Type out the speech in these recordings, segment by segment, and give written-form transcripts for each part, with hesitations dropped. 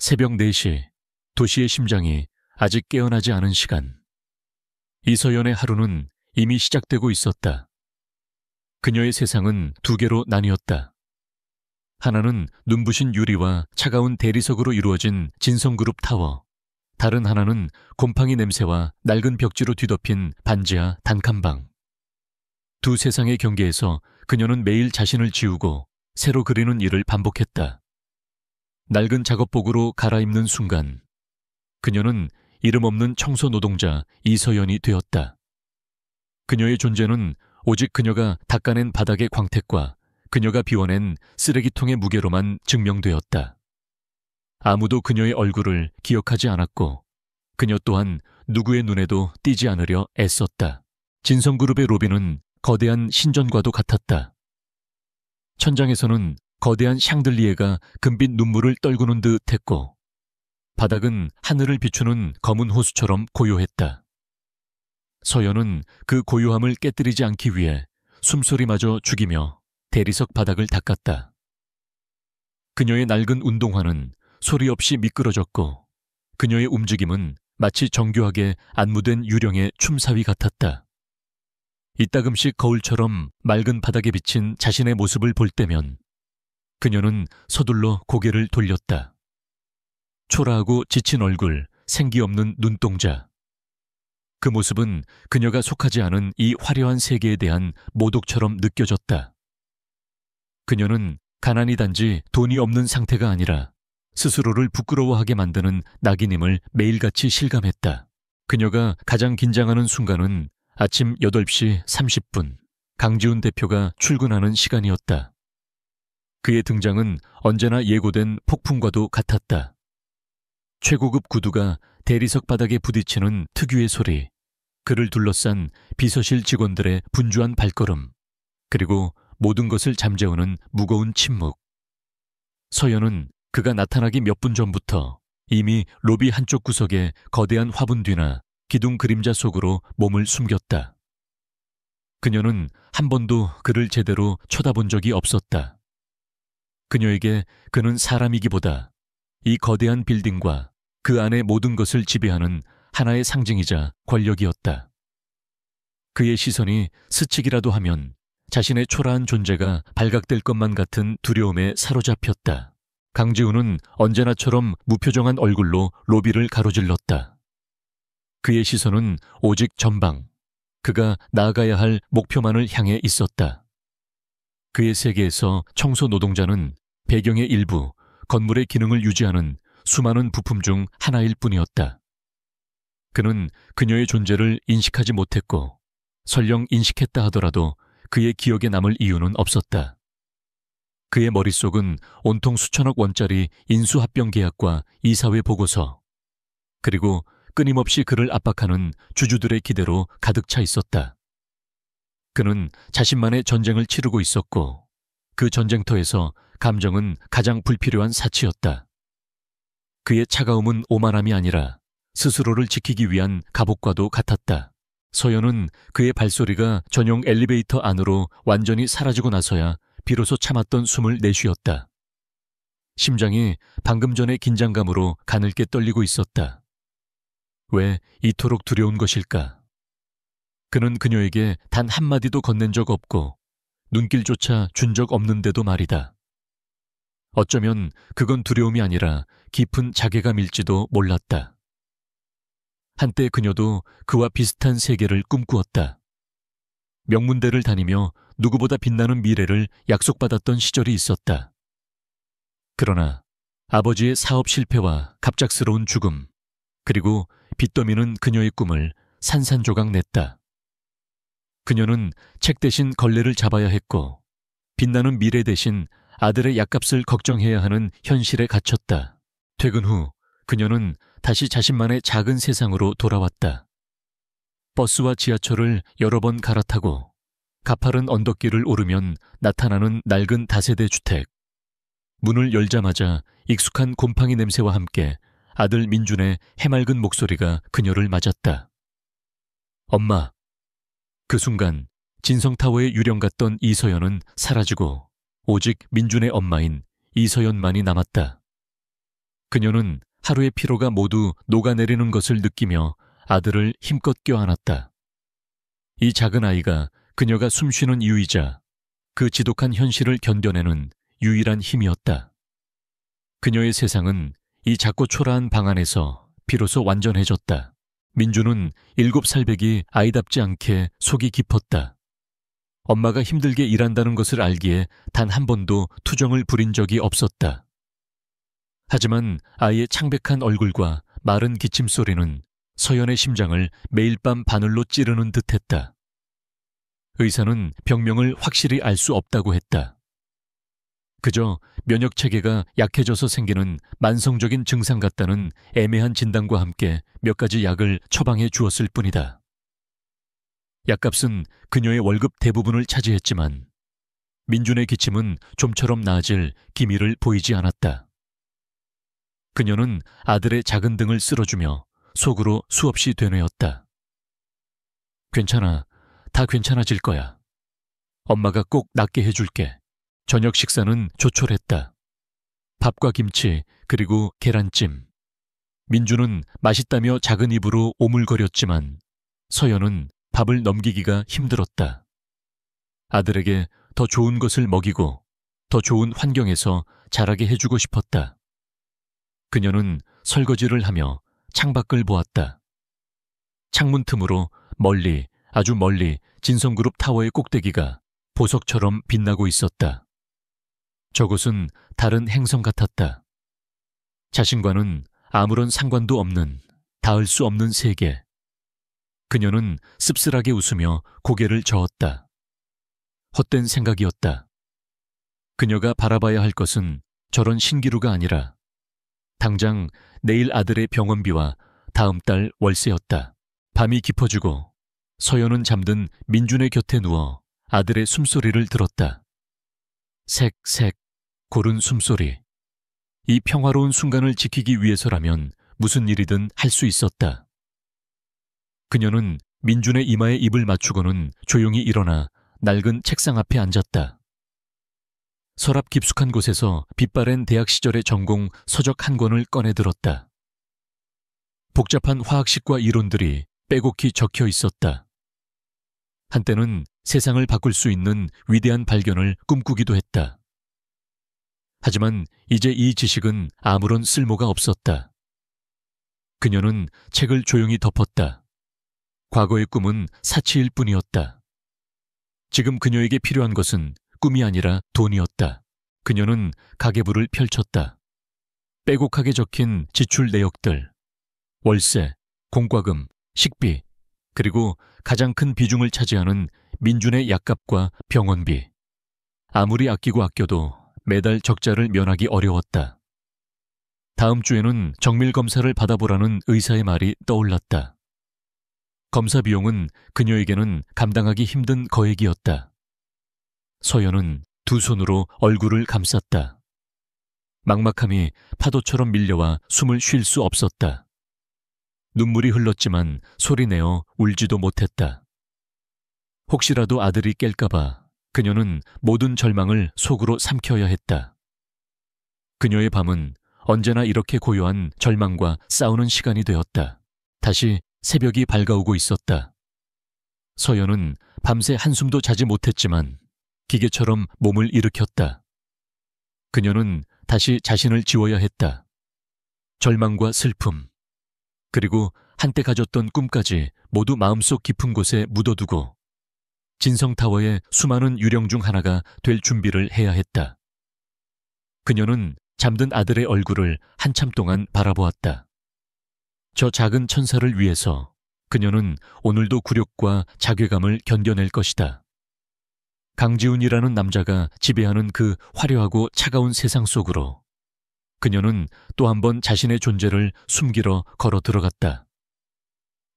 새벽 4시, 도시의 심장이 아직 깨어나지 않은 시간. 이서연의 하루는 이미 시작되고 있었다. 그녀의 세상은 두 개로 나뉘었다. 하나는 눈부신 유리와 차가운 대리석으로 이루어진 진성그룹 타워, 다른 하나는 곰팡이 냄새와 낡은 벽지로 뒤덮인 반지하 단칸방. 두 세상의 경계에서 그녀는 매일 자신을 지우고 새로 그리는 일을 반복했다. 낡은 작업복으로 갈아입는 순간 그녀는 이름 없는 청소 노동자 이서연이 되었다. 그녀의 존재는 오직 그녀가 닦아낸 바닥의 광택과 그녀가 비워낸 쓰레기통의 무게로만 증명되었다. 아무도 그녀의 얼굴을 기억하지 않았고 그녀 또한 누구의 눈에도 띄지 않으려 애썼다. 진성그룹의 로비는 거대한 신전과도 같았다. 천장에서는 거대한 샹들리에가 금빛 눈물을 떨구는 듯 했고 바닥은 하늘을 비추는 검은 호수처럼 고요했다. 서연은 그 고요함을 깨뜨리지 않기 위해 숨소리마저 죽이며 대리석 바닥을 닦았다. 그녀의 낡은 운동화는 소리 없이 미끄러졌고 그녀의 움직임은 마치 정교하게 안무된 유령의 춤사위 같았다. 이따금씩 거울처럼 맑은 바닥에 비친 자신의 모습을 볼 때면 그녀는 서둘러 고개를 돌렸다. 초라하고 지친 얼굴, 생기 없는 눈동자. 그 모습은 그녀가 속하지 않은 이 화려한 세계에 대한 모독처럼 느껴졌다. 그녀는 가난이 단지 돈이 없는 상태가 아니라 스스로를 부끄러워하게 만드는 낙인임을 매일같이 실감했다. 그녀가 가장 긴장하는 순간은 아침 8시 30분, 강지훈 대표가 출근하는 시간이었다. 그의 등장은 언제나 예고된 폭풍과도 같았다. 최고급 구두가 대리석 바닥에 부딪히는 특유의 소리, 그를 둘러싼 비서실 직원들의 분주한 발걸음, 그리고 모든 것을 잠재우는 무거운 침묵. 서연은 그가 나타나기 몇 분 전부터 이미 로비 한쪽 구석에 거대한 화분 뒤나 기둥 그림자 속으로 몸을 숨겼다. 그녀는 한 번도 그를 제대로 쳐다본 적이 없었다. 그녀에게 그는 사람이기보다 이 거대한 빌딩과 그 안의 모든 것을 지배하는 하나의 상징이자 권력이었다. 그의 시선이 스치기라도 하면 자신의 초라한 존재가 발각될 것만 같은 두려움에 사로잡혔다. 강지훈은 언제나처럼 무표정한 얼굴로 로비를 가로질렀다. 그의 시선은 오직 전방, 그가 나아가야 할 목표만을 향해 있었다. 그의 세계에서 청소 노동자는 배경의 일부, 건물의 기능을 유지하는 수많은 부품 중 하나일 뿐이었다. 그는 그녀의 존재를 인식하지 못했고 설령 인식했다 하더라도 그의 기억에 남을 이유는 없었다. 그의 머릿속은 온통 수천억 원짜리 인수합병 계약과 이사회 보고서, 그리고 끊임없이 그를 압박하는 주주들의 기대로 가득 차 있었다. 그는 자신만의 전쟁을 치르고 있었고 그 전쟁터에서 감정은 가장 불필요한 사치였다. 그의 차가움은 오만함이 아니라 스스로를 지키기 위한 갑옷과도 같았다. 서연은 그의 발소리가 전용 엘리베이터 안으로 완전히 사라지고 나서야 비로소 참았던 숨을 내쉬었다. 심장이 방금 전의 긴장감으로 가늘게 떨리고 있었다. 왜 이토록 두려운 것일까? 그는 그녀에게 단 한마디도 건넨 적 없고 눈길조차 준 적 없는데도 말이다. 어쩌면 그건 두려움이 아니라 깊은 자괴감일지도 몰랐다. 한때 그녀도 그와 비슷한 세계를 꿈꾸었다. 명문대를 다니며 누구보다 빛나는 미래를 약속받았던 시절이 있었다. 그러나 아버지의 사업 실패와 갑작스러운 죽음, 그리고 빚더미는 그녀의 꿈을 산산조각 냈다. 그녀는 책 대신 걸레를 잡아야 했고 빛나는 미래 대신 아들의 약값을 걱정해야 하는 현실에 갇혔다. 퇴근 후 그녀는 다시 자신만의 작은 세상으로 돌아왔다. 버스와 지하철을 여러 번 갈아타고 가파른 언덕길을 오르면 나타나는 낡은 다세대 주택. 문을 열자마자 익숙한 곰팡이 냄새와 함께 아들 민준의 해맑은 목소리가 그녀를 맞았다. 엄마. 그 순간 진성타워의 유령 같던 이서연은 사라지고 오직 민준의 엄마인 이서연만이 남았다. 그녀는 하루의 피로가 모두 녹아내리는 것을 느끼며 아들을 힘껏 껴안았다. 이 작은 아이가 그녀가 숨쉬는 이유이자 그 지독한 현실을 견뎌내는 유일한 힘이었다. 그녀의 세상은 이 작고 초라한 방 안에서 비로소 완전해졌다. 민주는 7살배기 아이답지 않게 속이 깊었다. 엄마가 힘들게 일한다는 것을 알기에 단 한 번도 투정을 부린 적이 없었다. 하지만 아이의 창백한 얼굴과 마른 기침소리는 서연의 심장을 매일 밤 바늘로 찌르는 듯했다. 의사는 병명을 확실히 알 수 없다고 했다. 그저 면역체계가 약해져서 생기는 만성적인 증상 같다는 애매한 진단과 함께 몇 가지 약을 처방해 주었을 뿐이다. 약값은 그녀의 월급 대부분을 차지했지만 민준의 기침은 좀처럼 나아질 기미를 보이지 않았다. 그녀는 아들의 작은 등을 쓸어주며 속으로 수없이 되뇌었다. 괜찮아. 다 괜찮아질 거야. 엄마가 꼭 낫게 해줄게. 저녁 식사는 조촐했다. 밥과 김치 그리고 계란찜. 민주는 맛있다며 작은 입으로 오물거렸지만 서연은 밥을 넘기기가 힘들었다. 아들에게 더 좋은 것을 먹이고 더 좋은 환경에서 자라게 해주고 싶었다. 그녀는 설거지를 하며 창밖을 보았다. 창문 틈으로 멀리, 아주 멀리 진성그룹 타워의 꼭대기가 보석처럼 빛나고 있었다. 저곳은 다른 행성 같았다. 자신과는 아무런 상관도 없는, 닿을 수 없는 세계. 그녀는 씁쓸하게 웃으며 고개를 저었다. 헛된 생각이었다. 그녀가 바라봐야 할 것은 저런 신기루가 아니라 당장 내일 아들의 병원비와 다음 달 월세였다. 밤이 깊어지고 서연은 잠든 민준의 곁에 누워 아들의 숨소리를 들었다. 색색, 고른 숨소리. 이 평화로운 순간을 지키기 위해서라면 무슨 일이든 할 수 있었다. 그녀는 민준의 이마에 입을 맞추고는 조용히 일어나 낡은 책상 앞에 앉았다. 서랍 깊숙한 곳에서 빛바랜 대학 시절의 전공 서적 한 권을 꺼내 들었다. 복잡한 화학식과 이론들이 빼곡히 적혀 있었다. 한때는 세상을 바꿀 수 있는 위대한 발견을 꿈꾸기도 했다. 하지만 이제 이 지식은 아무런 쓸모가 없었다. 그녀는 책을 조용히 덮었다. 과거의 꿈은 사치일 뿐이었다. 지금 그녀에게 필요한 것은 꿈이 아니라 돈이었다. 그녀는 가계부를 펼쳤다. 빼곡하게 적힌 지출 내역들, 월세, 공과금, 식비, 그리고 가장 큰 비중을 차지하는 민준의 약값과 병원비. 아무리 아끼고 아껴도 매달 적자를 면하기 어려웠다. 다음 주에는 정밀 검사를 받아보라는 의사의 말이 떠올랐다. 검사 비용은 그녀에게는 감당하기 힘든 거액이었다. 서연은 두 손으로 얼굴을 감쌌다. 막막함이 파도처럼 밀려와 숨을 쉴 수 없었다. 눈물이 흘렀지만 소리내어 울지도 못했다. 혹시라도 아들이 깰까봐 그녀는 모든 절망을 속으로 삼켜야 했다. 그녀의 밤은 언제나 이렇게 고요한 절망과 싸우는 시간이 되었다. 다시 새벽이 밝아오고 있었다. 서연은 밤새 한숨도 자지 못했지만 기계처럼 몸을 일으켰다. 그녀는 다시 자신을 지워야 했다. 절망과 슬픔, 그리고 한때 가졌던 꿈까지 모두 마음속 깊은 곳에 묻어두고 진성타워의 수많은 유령 중 하나가 될 준비를 해야 했다. 그녀는 잠든 아들의 얼굴을 한참 동안 바라보았다. 저 작은 천사를 위해서 그녀는 오늘도 굴욕과 자괴감을 견뎌낼 것이다. 강지훈이라는 남자가 지배하는 그 화려하고 차가운 세상 속으로 그녀는 또 한 번 자신의 존재를 숨기러 걸어 들어갔다.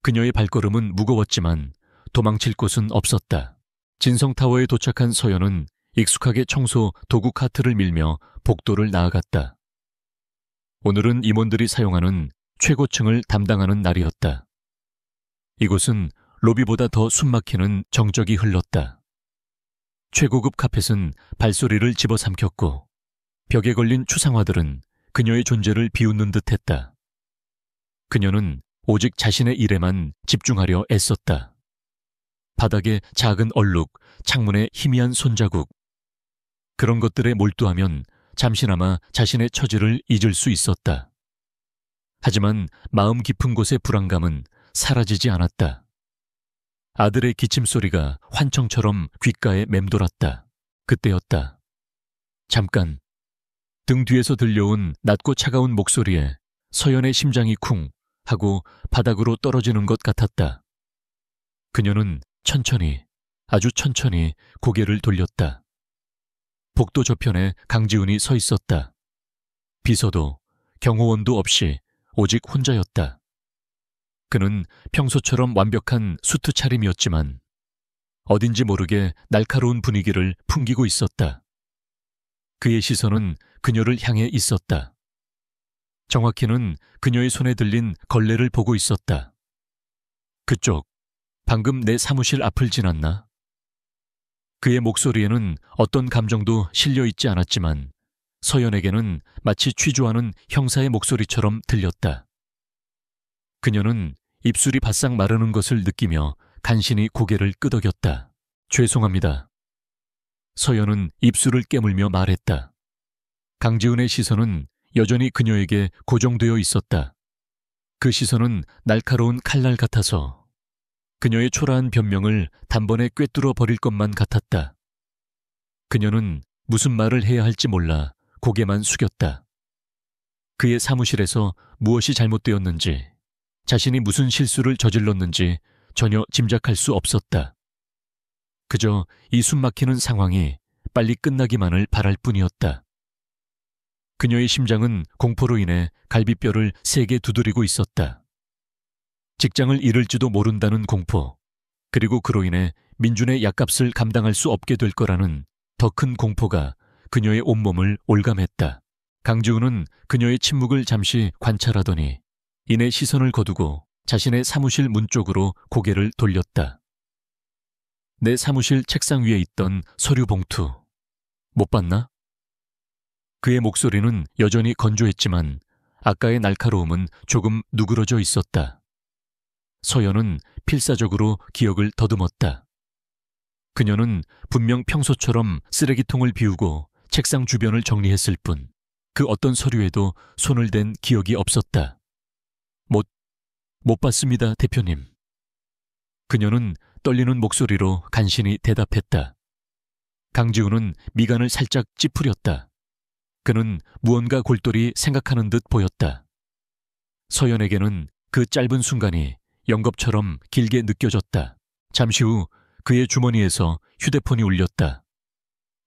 그녀의 발걸음은 무거웠지만 도망칠 곳은 없었다. 진성타워에 도착한 서연은 익숙하게 청소 도구 카트를 밀며 복도를 나아갔다. 오늘은 임원들이 사용하는 최고층을 담당하는 날이었다. 이곳은 로비보다 더 숨막히는 정적이 흘렀다. 최고급 카펫은 발소리를 집어삼켰고 벽에 걸린 추상화들은 그녀의 존재를 비웃는 듯했다. 그녀는 오직 자신의 일에만 집중하려 애썼다. 바닥에 작은 얼룩, 창문에 희미한 손자국. 그런 것들에 몰두하면 잠시나마 자신의 처지를 잊을 수 있었다. 하지만 마음 깊은 곳의 불안감은 사라지지 않았다. 아들의 기침소리가 환청처럼 귓가에 맴돌았다. 그때였다. 잠깐. 등 뒤에서 들려온 낮고 차가운 목소리에 서연의 심장이 쿵 하고 바닥으로 떨어지는 것 같았다. 그녀는 천천히, 아주 천천히 고개를 돌렸다. 복도 저편에 강지훈이 서 있었다. 비서도 경호원도 없이 오직 혼자였다. 그는 평소처럼 완벽한 수트 차림이었지만 어딘지 모르게 날카로운 분위기를 풍기고 있었다. 그의 시선은 그녀를 향해 있었다. 정확히는 그녀의 손에 들린 걸레를 보고 있었다. 그쪽, 방금 내 사무실 앞을 지났나? 그의 목소리에는 어떤 감정도 실려 있지 않았지만 서연에게는 마치 취조하는 형사의 목소리처럼 들렸다. 그녀는 입술이 바싹 마르는 것을 느끼며 간신히 고개를 끄덕였다. 죄송합니다. 서연은 입술을 깨물며 말했다. 강지훈의 시선은 여전히 그녀에게 고정되어 있었다. 그 시선은 날카로운 칼날 같아서 그녀의 초라한 변명을 단번에 꿰뚫어 버릴 것만 같았다. 그녀는 무슨 말을 해야 할지 몰라 고개만 숙였다. 그의 사무실에서 무엇이 잘못되었는지, 자신이 무슨 실수를 저질렀는지 전혀 짐작할 수 없었다. 그저 이 숨막히는 상황이 빨리 끝나기만을 바랄 뿐이었다. 그녀의 심장은 공포로 인해 갈비뼈를 세게 두드리고 있었다. 직장을 잃을지도 모른다는 공포, 그리고 그로 인해 민준의 약값을 감당할 수 없게 될 거라는 더 큰 공포가 그녀의 온몸을 올감했다. 강지훈은 그녀의 침묵을 잠시 관찰하더니 이내 시선을 거두고 자신의 사무실 문 쪽으로 고개를 돌렸다. 내 사무실 책상 위에 있던 서류 봉투, 못 봤나? 그의 목소리는 여전히 건조했지만 아까의 날카로움은 조금 누그러져 있었다. 서연은 필사적으로 기억을 더듬었다. 그녀는 분명 평소처럼 쓰레기통을 비우고 책상 주변을 정리했을 뿐 그 어떤 서류에도 손을 댄 기억이 없었다. 못 봤습니다, 대표님. 그녀는 떨리는 목소리로 간신히 대답했다. 강지훈은 미간을 살짝 찌푸렸다. 그는 무언가 골똘히 생각하는 듯 보였다. 서연에게는 그 짧은 순간이 영겁처럼 길게 느껴졌다. 잠시 후 그의 주머니에서 휴대폰이 울렸다.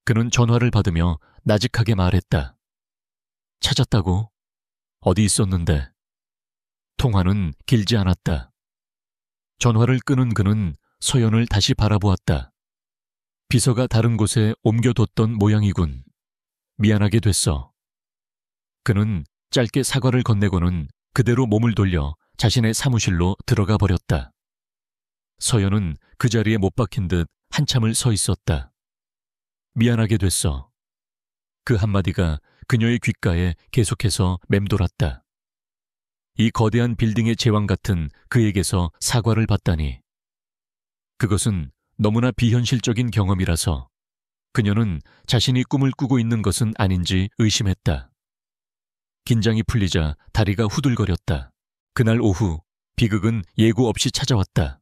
그는 전화를 받으며 나직하게 말했다. 찾았다고? 어디 있었는데? 통화는 길지 않았다. 전화를 끊은 그는 서연을 다시 바라보았다. 비서가 다른 곳에 옮겨뒀던 모양이군. 미안하게 됐어. 그는 짧게 사과를 건네고는 그대로 몸을 돌려 자신의 사무실로 들어가 버렸다. 서연은 그 자리에 못 박힌 듯 한참을 서 있었다. 미안하게 됐어. 그 한마디가 그녀의 귓가에 계속해서 맴돌았다. 이 거대한 빌딩의 제왕 같은 그에게서 사과를 받다니. 그것은 너무나 비현실적인 경험이라서 그녀는 자신이 꿈을 꾸고 있는 것은 아닌지 의심했다. 긴장이 풀리자 다리가 후들거렸다. 그날 오후 비극은 예고 없이 찾아왔다.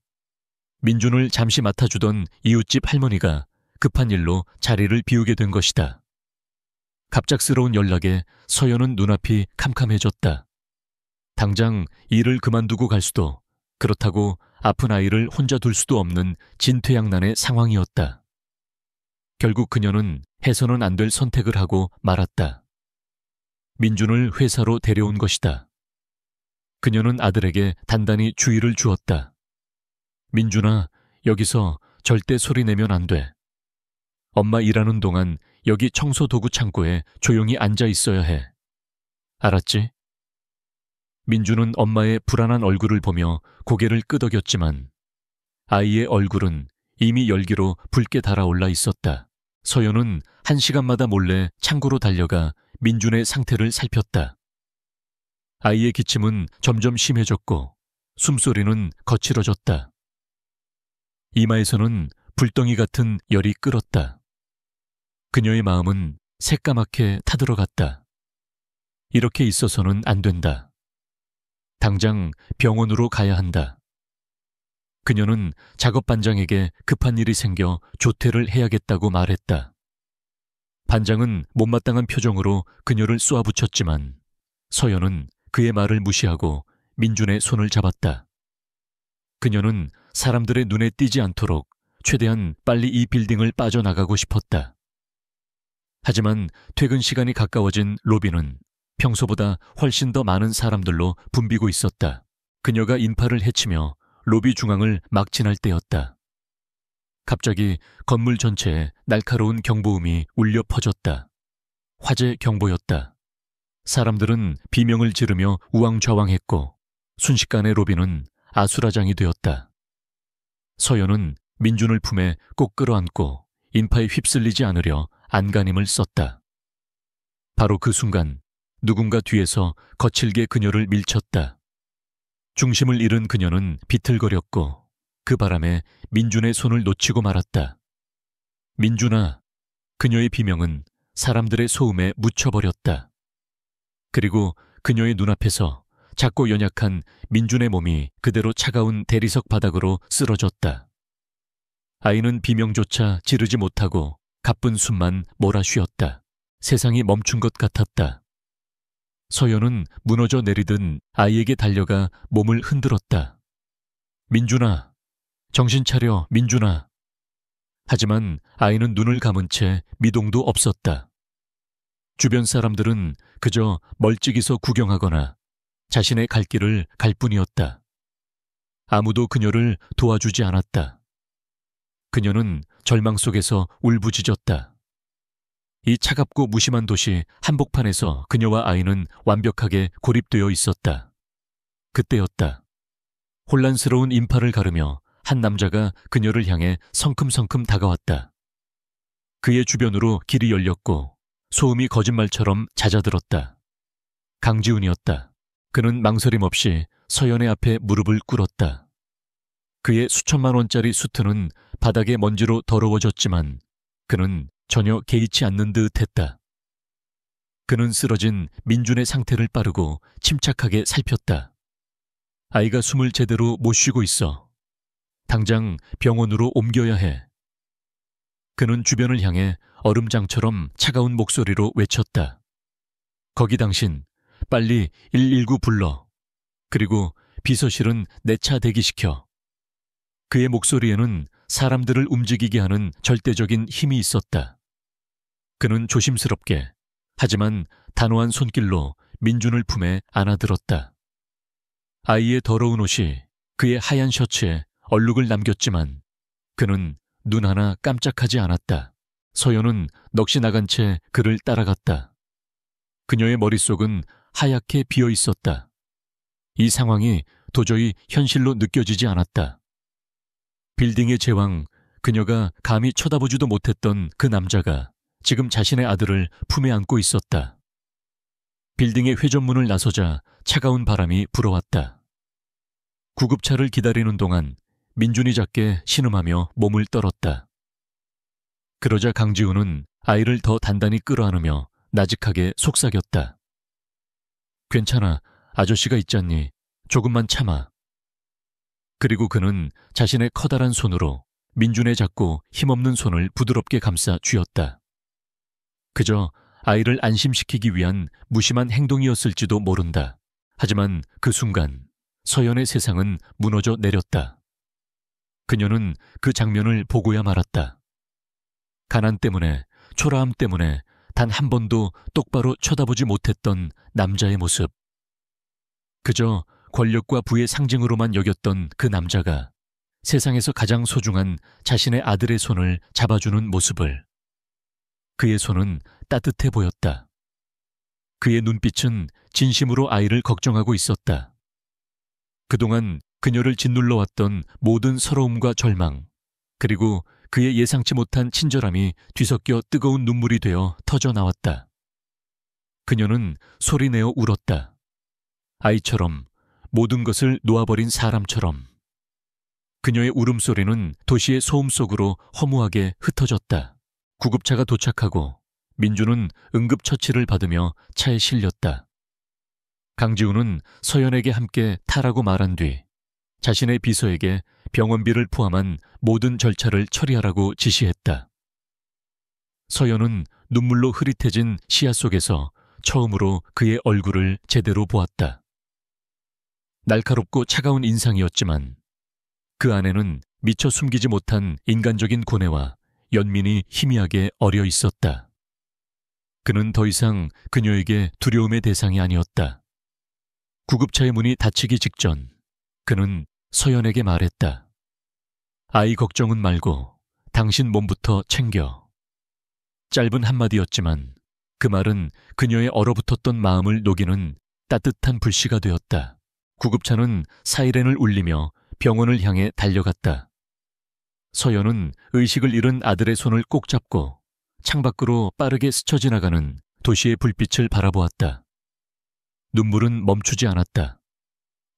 민준을 잠시 맡아주던 이웃집 할머니가 급한 일로 자리를 비우게 된 것이다. 갑작스러운 연락에 서연은 눈앞이 캄캄해졌다. 당장 일을 그만두고 갈 수도, 그렇다고 아픈 아이를 혼자 둘 수도 없는 진퇴양난의 상황이었다. 결국 그녀는 해서는 안 될 선택을 하고 말았다. 민준을 회사로 데려온 것이다. 그녀는 아들에게 단단히 주의를 주었다. 민준아, 여기서 절대 소리 내면 안 돼. 엄마 일하는 동안 여기 청소 도구 창고에 조용히 앉아 있어야 해. 알았지? 민준은 엄마의 불안한 얼굴을 보며 고개를 끄덕였지만 아이의 얼굴은 이미 열기로 붉게 달아올라 있었다. 서연은 1시간마다 몰래 창고로 달려가 민준의 상태를 살폈다. 아이의 기침은 점점 심해졌고 숨소리는 거칠어졌다. 이마에서는 불덩이 같은 열이 끓었다. 그녀의 마음은 새까맣게 타들어갔다. 이렇게 있어서는 안 된다. 당장 병원으로 가야 한다. 그녀는 작업 반장에게 급한 일이 생겨 조퇴를 해야겠다고 말했다. 반장은 못마땅한 표정으로 그녀를 쏘아붙였지만 서연은 그의 말을 무시하고 민준의 손을 잡았다. 그녀는 사람들의 눈에 띄지 않도록 최대한 빨리 이 빌딩을 빠져나가고 싶었다. 하지만 퇴근 시간이 가까워진 로비는 평소보다 훨씬 더 많은 사람들로 붐비고 있었다. 그녀가 인파를 헤치며 로비 중앙을 막 지날 때였다. 갑자기 건물 전체에 날카로운 경보음이 울려 퍼졌다. 화재 경보였다. 사람들은 비명을 지르며 우왕좌왕했고 순식간에 로비는 아수라장이 되었다. 서연은 민준을 품에 꼭 끌어안고 인파에 휩쓸리지 않으려 안간힘을 썼다. 바로 그 순간 누군가 뒤에서 거칠게 그녀를 밀쳤다. 중심을 잃은 그녀는 비틀거렸고 그 바람에 민준의 손을 놓치고 말았다. 민준아, 그녀의 비명은 사람들의 소음에 묻혀버렸다. 그리고 그녀의 눈앞에서 작고 연약한 민준의 몸이 그대로 차가운 대리석 바닥으로 쓰러졌다. 아이는 비명조차 지르지 못하고 가쁜 숨만 몰아쉬었다. 세상이 멈춘 것 같았다. 서연은 무너져 내리듯 아이에게 달려가 몸을 흔들었다. 민준아, 정신 차려, 민준아. 하지만 아이는 눈을 감은 채 미동도 없었다. 주변 사람들은 그저 멀찍이서 구경하거나 자신의 갈 길을 갈 뿐이었다. 아무도 그녀를 도와주지 않았다. 그녀는 절망 속에서 울부짖었다. 이 차갑고 무심한 도시 한복판에서 그녀와 아이는 완벽하게 고립되어 있었다. 그때였다. 혼란스러운 인파를 가르며 한 남자가 그녀를 향해 성큼성큼 다가왔다. 그의 주변으로 길이 열렸고 소음이 거짓말처럼 잦아들었다. 강지훈이었다. 그는 망설임 없이 서연의 앞에 무릎을 꿇었다. 그의 수천만 원짜리 수트는 바닥에 먼지로 더러워졌지만 그는 전혀 개의치 않는 듯 했다. 그는 쓰러진 민준의 상태를 빠르고 침착하게 살폈다. 아이가 숨을 제대로 못 쉬고 있어. 당장 병원으로 옮겨야 해. 그는 주변을 향해 얼음장처럼 차가운 목소리로 외쳤다. 거기 당신, 빨리 119 불러. 그리고 비서실은 내 차 대기시켜. 그의 목소리에는 사람들을 움직이게 하는 절대적인 힘이 있었다. 그는 조심스럽게, 하지만 단호한 손길로 민준을 품에 안아들었다. 아이의 더러운 옷이 그의 하얀 셔츠에 얼룩을 남겼지만 그는 눈 하나 깜짝하지 않았다. 서연은 넋이 나간 채 그를 따라갔다. 그녀의 머릿속은 하얗게 비어 있었다. 이 상황이 도저히 현실로 느껴지지 않았다. 빌딩의 제왕, 그녀가 감히 쳐다보지도 못했던 그 남자가 지금 자신의 아들을 품에 안고 있었다. 빌딩의 회전문을 나서자 차가운 바람이 불어왔다. 구급차를 기다리는 동안 민준이 작게 신음하며 몸을 떨었다. 그러자 강지훈은 아이를 더 단단히 끌어안으며 나직하게 속삭였다. 괜찮아, 아저씨가 있잖니. 조금만 참아. 그리고 그는 자신의 커다란 손으로 민준의 작고 힘없는 손을 부드럽게 감싸 쥐었다. 그저 아이를 안심시키기 위한 무심한 행동이었을지도 모른다. 하지만 그 순간 서연의 세상은 무너져 내렸다. 그녀는 그 장면을 보고야 말았다. 가난 때문에, 초라함 때문에 단 한 번도 똑바로 쳐다보지 못했던 남자의 모습. 그저 권력과 부의 상징으로만 여겼던 그 남자가 세상에서 가장 소중한 자신의 아들의 손을 잡아주는 모습을. 그의 손은 따뜻해 보였다. 그의 눈빛은 진심으로 아이를 걱정하고 있었다. 그동안 그녀를 짓눌러왔던 모든 서러움과 절망, 그리고 그의 예상치 못한 친절함이 뒤섞여 뜨거운 눈물이 되어 터져 나왔다. 그녀는 소리내어 울었다. 아이처럼, 모든 것을 놓아버린 사람처럼. 그녀의 울음소리는 도시의 소음 속으로 허무하게 흩어졌다. 구급차가 도착하고 민주는 응급처치를 받으며 차에 실렸다. 강지훈은 서연에게 함께 타라고 말한 뒤 자신의 비서에게 병원비를 포함한 모든 절차를 처리하라고 지시했다. 서연은 눈물로 흐릿해진 시야 속에서 처음으로 그의 얼굴을 제대로 보았다. 날카롭고 차가운 인상이었지만 그 안에는 미처 숨기지 못한 인간적인 고뇌와 연민이 희미하게 어려 있었다. 그는 더 이상 그녀에게 두려움의 대상이 아니었다. 구급차의 문이 닫히기 직전 그는 서연에게 말했다. 아이 걱정은 말고 당신 몸부터 챙겨. 짧은 한마디였지만 그 말은 그녀의 얼어붙었던 마음을 녹이는 따뜻한 불씨가 되었다. 구급차는 사이렌을 울리며 병원을 향해 달려갔다. 서연은 의식을 잃은 아들의 손을 꼭 잡고 창밖으로 빠르게 스쳐 지나가는 도시의 불빛을 바라보았다. 눈물은 멈추지 않았다.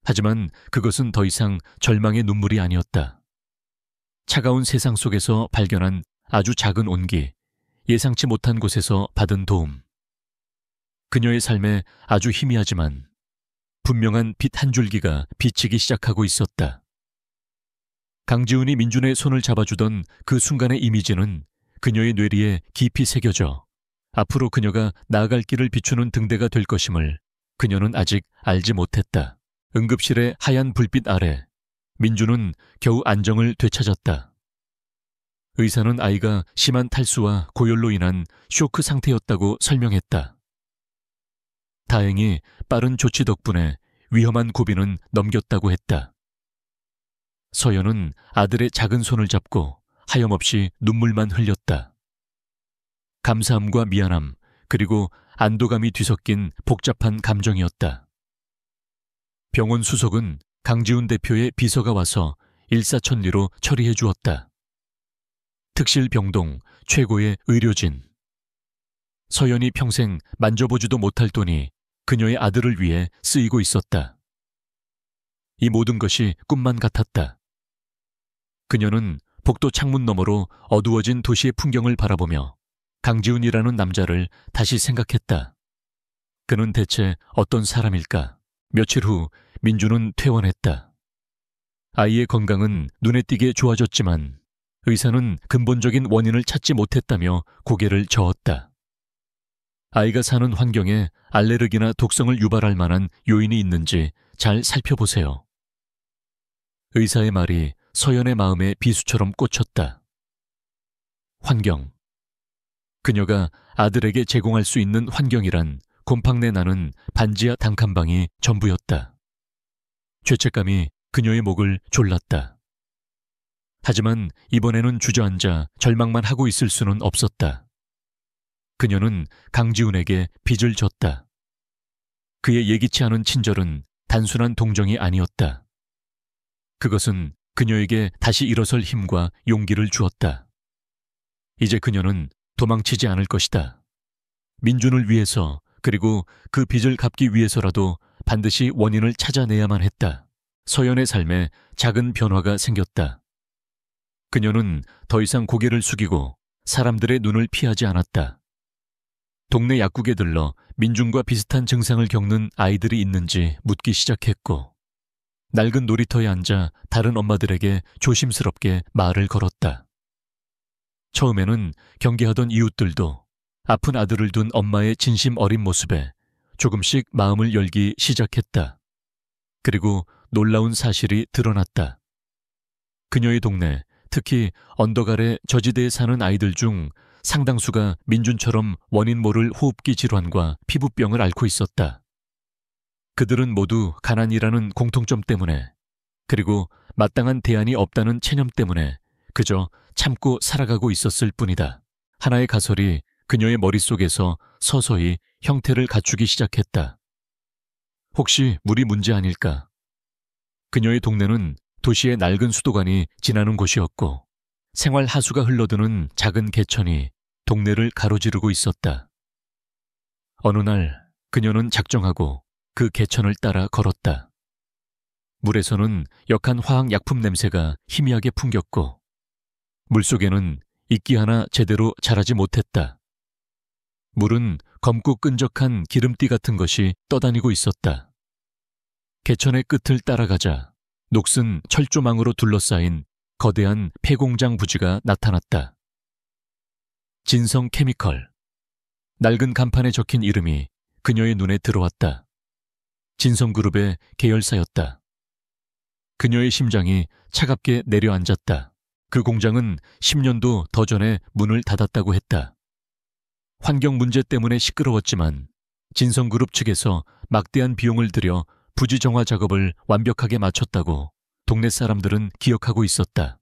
하지만 그것은 더 이상 절망의 눈물이 아니었다. 차가운 세상 속에서 발견한 아주 작은 온기, 예상치 못한 곳에서 받은 도움. 그녀의 삶에 아주 희미하지만 분명한 빛 한 줄기가 비치기 시작하고 있었다. 강지훈이 민준의 손을 잡아주던 그 순간의 이미지는 그녀의 뇌리에 깊이 새겨져 앞으로 그녀가 나아갈 길을 비추는 등대가 될 것임을 그녀는 아직 알지 못했다. 응급실의 하얀 불빛 아래 민준은 겨우 안정을 되찾았다. 의사는 아이가 심한 탈수와 고열로 인한 쇼크 상태였다고 설명했다. 다행히 빠른 조치 덕분에 위험한 고비는 넘겼다고 했다. 서연은 아들의 작은 손을 잡고 하염없이 눈물만 흘렸다. 감사함과 미안함, 그리고 안도감이 뒤섞인 복잡한 감정이었다. 병원 수석은 강지훈 대표의 비서가 와서 일사천리로 처리해 주었다. 특실 병동 최고의 의료진. 서연이 평생 만져보지도 못할 돈이 그녀의 아들을 위해 쓰이고 있었다. 이 모든 것이 꿈만 같았다. 그녀는 복도 창문 너머로 어두워진 도시의 풍경을 바라보며 강지훈이라는 남자를 다시 생각했다. 그는 대체 어떤 사람일까? 며칠 후 민주는 퇴원했다. 아이의 건강은 눈에 띄게 좋아졌지만 의사는 근본적인 원인을 찾지 못했다며 고개를 저었다. 아이가 사는 환경에 알레르기나 독성을 유발할 만한 요인이 있는지 잘 살펴보세요. 의사의 말이 서연의 마음에 비수처럼 꽂혔다. 환경. 그녀가 아들에게 제공할 수 있는 환경이란 곰팡내 나는 반지하 단칸방이 전부였다. 죄책감이 그녀의 목을 졸랐다. 하지만 이번에는 주저앉아 절망만 하고 있을 수는 없었다. 그녀는 강지훈에게 빚을 졌다. 그의 예기치 않은 친절은 단순한 동정이 아니었다. 그것은 그녀에게 다시 일어설 힘과 용기를 주었다. 이제 그녀는 도망치지 않을 것이다. 민준을 위해서, 그리고 그 빚을 갚기 위해서라도 반드시 원인을 찾아내야만 했다. 서연의 삶에 작은 변화가 생겼다. 그녀는 더 이상 고개를 숙이고 사람들의 눈을 피하지 않았다. 동네 약국에 들러 민준과 비슷한 증상을 겪는 아이들이 있는지 묻기 시작했고, 낡은 놀이터에 앉아 다른 엄마들에게 조심스럽게 말을 걸었다. 처음에는 경계하던 이웃들도 아픈 아들을 둔 엄마의 진심 어린 모습에 조금씩 마음을 열기 시작했다. 그리고 놀라운 사실이 드러났다. 그녀의 동네, 특히 언덕 아래 저지대에 사는 아이들 중 상당수가 민준처럼 원인 모를 호흡기 질환과 피부병을 앓고 있었다. 그들은 모두 가난이라는 공통점 때문에, 그리고 마땅한 대안이 없다는 체념 때문에 그저 참고 살아가고 있었을 뿐이다. 하나의 가설이 그녀의 머릿속에서 서서히 형태를 갖추기 시작했다. 혹시 물이 문제 아닐까? 그녀의 동네는 도시의 낡은 수도관이 지나는 곳이었고, 생활 하수가 흘러드는 작은 개천이 동네를 가로지르고 있었다. 어느 날 그녀는 작정하고 그 개천을 따라 걸었다. 물에서는 역한 화학약품 냄새가 희미하게 풍겼고 물속에는 이끼 하나 제대로 자라지 못했다. 물은 검고 끈적한 기름띠 같은 것이 떠다니고 있었다. 개천의 끝을 따라가자 녹슨 철조망으로 둘러싸인 거대한 폐공장 부지가 나타났다. 진성 케미컬. 낡은 간판에 적힌 이름이 그녀의 눈에 들어왔다. 진성그룹의 계열사였다. 그녀의 심장이 차갑게 내려앉았다. 그 공장은 10년도 더 전에 문을 닫았다고 했다. 환경 문제 때문에 시끄러웠지만 진성그룹 측에서 막대한 비용을 들여 부지 정화 작업을 완벽하게 마쳤다고 동네 사람들은 기억하고 있었다.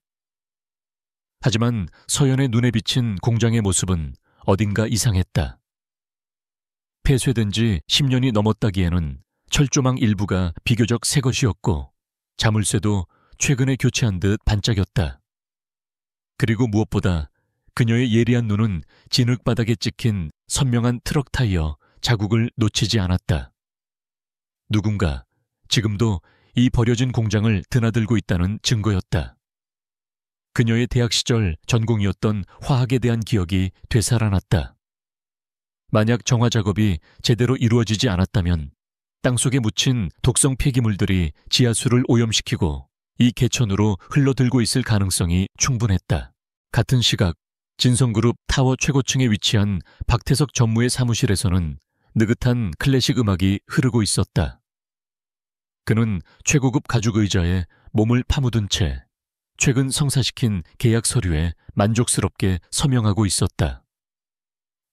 하지만 서연의 눈에 비친 공장의 모습은 어딘가 이상했다. 폐쇄된 지 10년이 넘었다기에는 철조망 일부가 비교적 새 것이었고 자물쇠도 최근에 교체한 듯 반짝였다. 그리고 무엇보다 그녀의 예리한 눈은 진흙바닥에 찍힌 선명한 트럭 타이어 자국을 놓치지 않았다. 누군가 지금도 이 버려진 공장을 드나들고 있다는 증거였다. 그녀의 대학 시절 전공이었던 화학에 대한 기억이 되살아났다. 만약 정화 작업이 제대로 이루어지지 않았다면 땅속에 묻힌 독성 폐기물들이 지하수를 오염시키고 이 개천으로 흘러들고 있을 가능성이 충분했다. 같은 시각 진성그룹 타워 최고층에 위치한 박태석 전무의 사무실에서는 느긋한 클래식 음악이 흐르고 있었다. 그는 최고급 가죽 의자에 몸을 파묻은 채 최근 성사시킨 계약 서류에 만족스럽게 서명하고 있었다.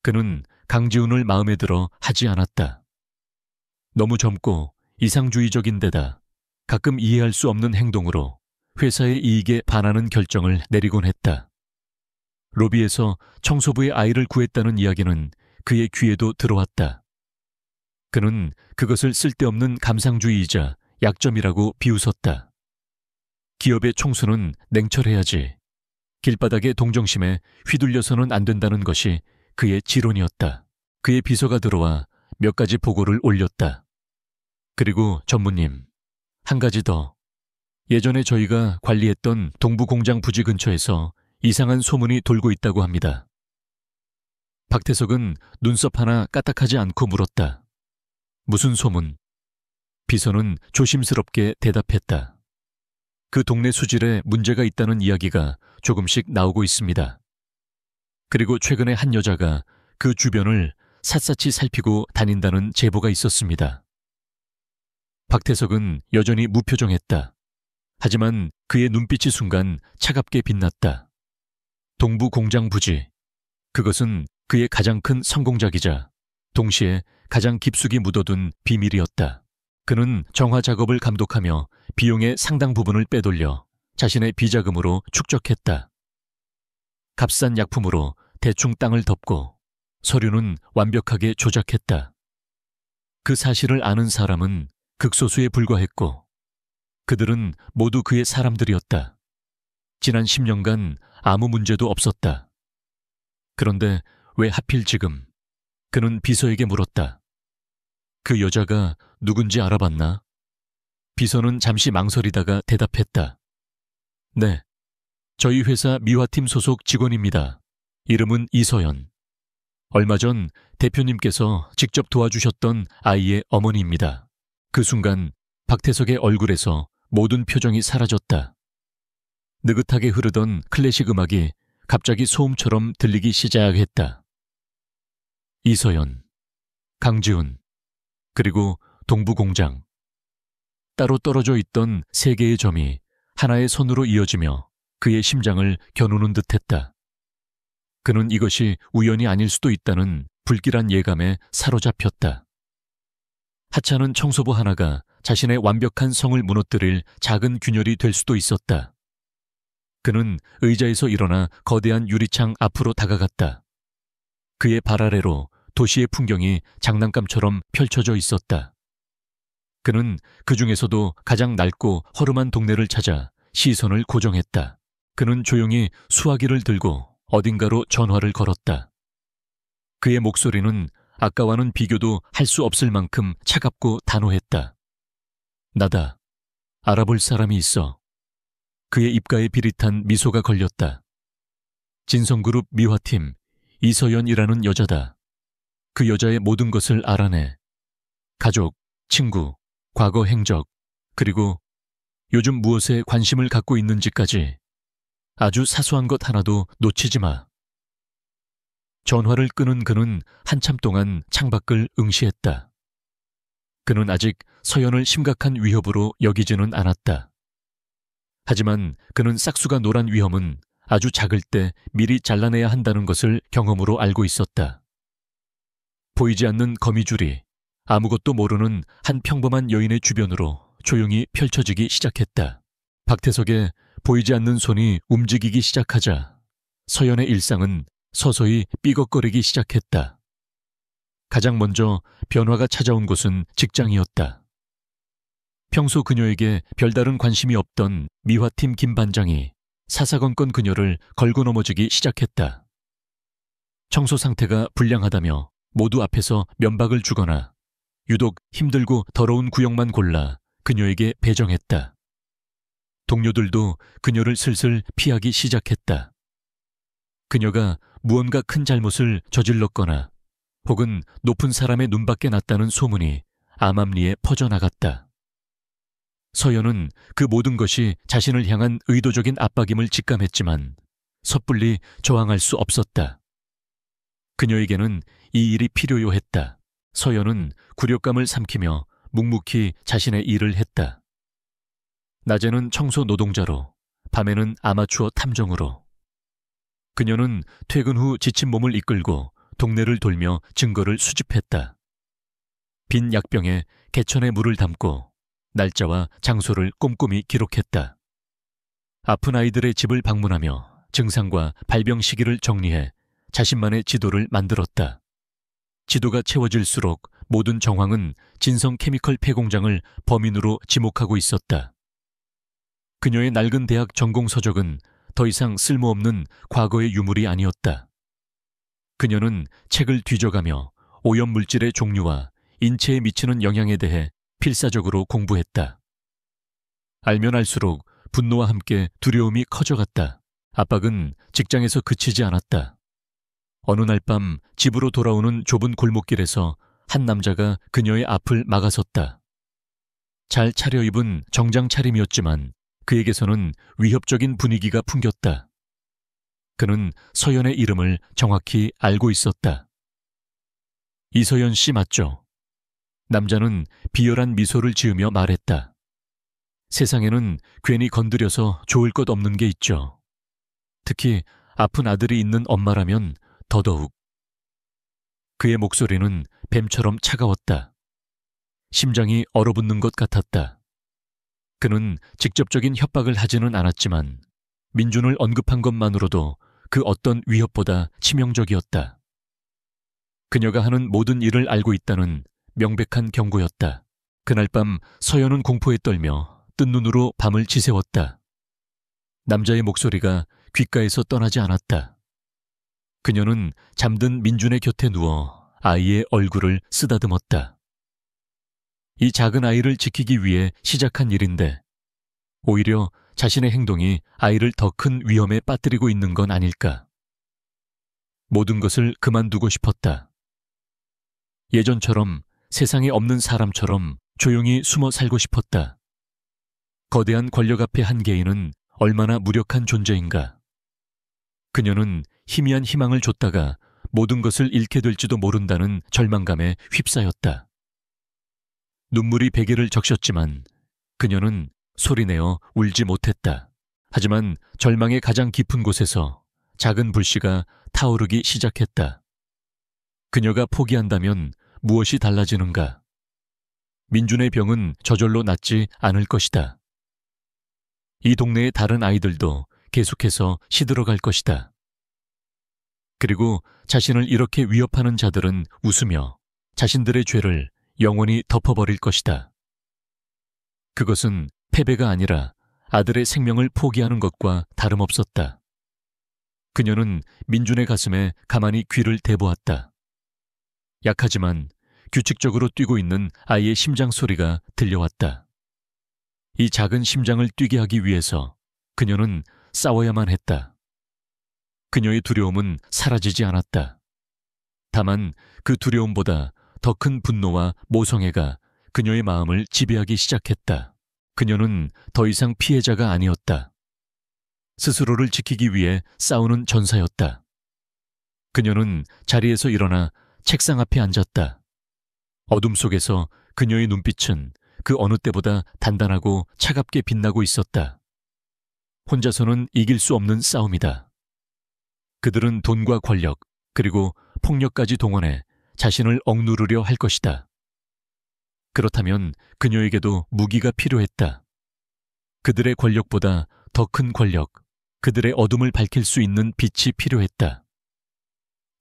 그는 강지훈을 마음에 들어 하지 않았다. 너무 젊고 이상주의적인 데다 가끔 이해할 수 없는 행동으로 회사의 이익에 반하는 결정을 내리곤 했다. 로비에서 청소부의 아이를 구했다는 이야기는 그의 귀에도 들어왔다. 그는 그것을 쓸데없는 감상주의이자 약점이라고 비웃었다. 기업의 총수는 냉철해야지. 길바닥의 동정심에 휘둘려서는 안 된다는 것이 그의 지론이었다. 그의 비서가 들어와 몇 가지 보고를 올렸다. 그리고 전무님, 한 가지 더. 예전에 저희가 관리했던 동부공장 부지 근처에서 이상한 소문이 돌고 있다고 합니다. 박태석은 눈썹 하나 까딱하지 않고 물었다. 무슨 소문? 비서는 조심스럽게 대답했다. 그 동네 수질에 문제가 있다는 이야기가 조금씩 나오고 있습니다. 그리고 최근에 한 여자가 그 주변을 샅샅이 살피고 다닌다는 제보가 있었습니다. 박태석은 여전히 무표정했다. 하지만 그의 눈빛이 순간 차갑게 빛났다. 동부 공장 부지. 그것은 그의 가장 큰 성공작이자 동시에 가장 깊숙이 묻어둔 비밀이었다. 그는 정화 작업을 감독하며 비용의 상당 부분을 빼돌려 자신의 비자금으로 축적했다. 값싼 약품으로 대충 땅을 덮고 서류는 완벽하게 조작했다. 그 사실을 아는 사람은 극소수에 불과했고 그들은 모두 그의 사람들이었다. 지난 10년간 아무 문제도 없었다. 그런데 왜 하필 지금? 그는 비서에게 물었다. 그 여자가 누군지 알아봤나? 비서는 잠시 망설이다가 대답했다. 네, 저희 회사 미화팀 소속 직원입니다. 이름은 이서연. 얼마 전 대표님께서 직접 도와주셨던 아이의 어머니입니다. 그 순간 박태석의 얼굴에서 모든 표정이 사라졌다. 느긋하게 흐르던 클래식 음악이 갑자기 소음처럼 들리기 시작했다. 이서연, 강지훈, 그리고 동부공장. 따로 떨어져 있던 세 개의 점이 하나의 선으로 이어지며 그의 심장을 겨누는 듯했다. 그는 이것이 우연이 아닐 수도 있다는 불길한 예감에 사로잡혔다. 하찮은 청소부 하나가 자신의 완벽한 성을 무너뜨릴 작은 균열이 될 수도 있었다. 그는 의자에서 일어나 거대한 유리창 앞으로 다가갔다. 그의 발 아래로 도시의 풍경이 장난감처럼 펼쳐져 있었다. 그는 그 중에서도 가장 낡고 허름한 동네를 찾아 시선을 고정했다. 그는 조용히 수화기를 들고 어딘가로 전화를 걸었다. 그의 목소리는 아까와는 비교도 할 수 없을 만큼 차갑고 단호했다. 나다. 알아볼 사람이 있어. 그의 입가에 비릿한 미소가 걸렸다. 진성그룹 미화팀 이서연이라는 여자다. 그 여자의 모든 것을 알아내. 가족, 친구, 과거 행적, 그리고 요즘 무엇에 관심을 갖고 있는지까지 아주 사소한 것 하나도 놓치지 마. 전화를 끄는 그는 한참 동안 창밖을 응시했다. 그는 아직 서연을 심각한 위협으로 여기지는 않았다. 하지만 그는 싹수가 노란 위험은 아주 작을 때 미리 잘라내야 한다는 것을 경험으로 알고 있었다. 보이지 않는 거미줄이 아무것도 모르는 한 평범한 여인의 주변으로 조용히 펼쳐지기 시작했다. 박태석의 보이지 않는 손이 움직이기 시작하자 서연의 일상은 서서히 삐걱거리기 시작했다. 가장 먼저 변화가 찾아온 곳은 직장이었다. 평소 그녀에게 별다른 관심이 없던 미화팀 김 반장이 사사건건 그녀를 걸고 넘어지기 시작했다. 청소 상태가 불량하다며 모두 앞에서 면박을 주거나 유독 힘들고 더러운 구역만 골라 그녀에게 배정했다. 동료들도 그녀를 슬슬 피하기 시작했다. 그녀가 무언가 큰 잘못을 저질렀거나 혹은 높은 사람의 눈밖에 났다는 소문이 암암리에 퍼져나갔다. 서연은 그 모든 것이 자신을 향한 의도적인 압박임을 직감했지만 섣불리 저항할 수 없었다. 그녀에게는 이 일이 필요요 했다. 서연은 굴욕감을 삼키며 묵묵히 자신의 일을 했다. 낮에는 청소 노동자로, 밤에는 아마추어 탐정으로. 그녀는 퇴근 후 지친 몸을 이끌고 동네를 돌며 증거를 수집했다. 빈 약병에 개천에 물을 담고 날짜와 장소를 꼼꼼히 기록했다. 아픈 아이들의 집을 방문하며 증상과 발병 시기를 정리해 자신만의 지도를 만들었다. 지도가 채워질수록 모든 정황은 진성 케미컬 폐공장을 범인으로 지목하고 있었다. 그녀의 낡은 대학 전공 서적은 더 이상 쓸모없는 과거의 유물이 아니었다. 그녀는 책을 뒤져가며 오염물질의 종류와 인체에 미치는 영향에 대해 필사적으로 공부했다. 알면 알수록 분노와 함께 두려움이 커져갔다. 압박은 직장에서 그치지 않았다. 어느 날 밤 집으로 돌아오는 좁은 골목길에서 한 남자가 그녀의 앞을 막아섰다. 잘 차려입은 정장 차림이었지만 그에게서는 위협적인 분위기가 풍겼다. 그는 서연의 이름을 정확히 알고 있었다. 이서연 씨 맞죠? 남자는 비열한 미소를 지으며 말했다. 세상에는 괜히 건드려서 좋을 것 없는 게 있죠. 특히 아픈 아들이 있는 엄마라면 더더욱. 그의 목소리는 뱀처럼 차가웠다. 심장이 얼어붙는 것 같았다. 그는 직접적인 협박을 하지는 않았지만 민준을 언급한 것만으로도 그 어떤 위협보다 치명적이었다. 그녀가 하는 모든 일을 알고 있다는 명백한 경고였다. 그날 밤 서연은 공포에 떨며 뜬 눈으로 밤을 지새웠다. 남자의 목소리가 귓가에서 떠나지 않았다. 그녀는 잠든 민준의 곁에 누워 아이의 얼굴을 쓰다듬었다. 이 작은 아이를 지키기 위해 시작한 일인데 오히려 자신의 행동이 아이를 더 큰 위험에 빠뜨리고 있는 건 아닐까. 모든 것을 그만두고 싶었다. 예전처럼 세상에 없는 사람처럼 조용히 숨어 살고 싶었다. 거대한 권력 앞에 한 개인은 얼마나 무력한 존재인가. 그녀는 희미한 희망을 줬다가 모든 것을 잃게 될지도 모른다는 절망감에 휩싸였다. 눈물이 베개를 적셨지만 그녀는 소리내어 울지 못했다. 하지만 절망의 가장 깊은 곳에서 작은 불씨가 타오르기 시작했다. 그녀가 포기한다면 무엇이 달라지는가? 민준의 병은 저절로 낫지 않을 것이다. 이 동네의 다른 아이들도 계속해서 시들어갈 것이다. 그리고 자신을 이렇게 위협하는 자들은 웃으며 자신들의 죄를 영원히 덮어버릴 것이다. 그것은 패배가 아니라 아들의 생명을 포기하는 것과 다름없었다. 그녀는 민준의 가슴에 가만히 귀를 대보았다. 약하지만 규칙적으로 뛰고 있는 아이의 심장 소리가 들려왔다. 이 작은 심장을 뛰게 하기 위해서 그녀는 싸워야만 했다. 그녀의 두려움은 사라지지 않았다. 다만 그 두려움보다 더 큰 분노와 모성애가 그녀의 마음을 지배하기 시작했다. 그녀는 더 이상 피해자가 아니었다. 스스로를 지키기 위해 싸우는 전사였다. 그녀는 자리에서 일어나 책상 앞에 앉았다. 어둠 속에서 그녀의 눈빛은 그 어느 때보다 단단하고 차갑게 빛나고 있었다. 혼자서는 이길 수 없는 싸움이다. 그들은 돈과 권력, 그리고 폭력까지 동원해 자신을 억누르려 할 것이다. 그렇다면 그녀에게도 무기가 필요했다. 그들의 권력보다 더 큰 권력, 그들의 어둠을 밝힐 수 있는 빛이 필요했다.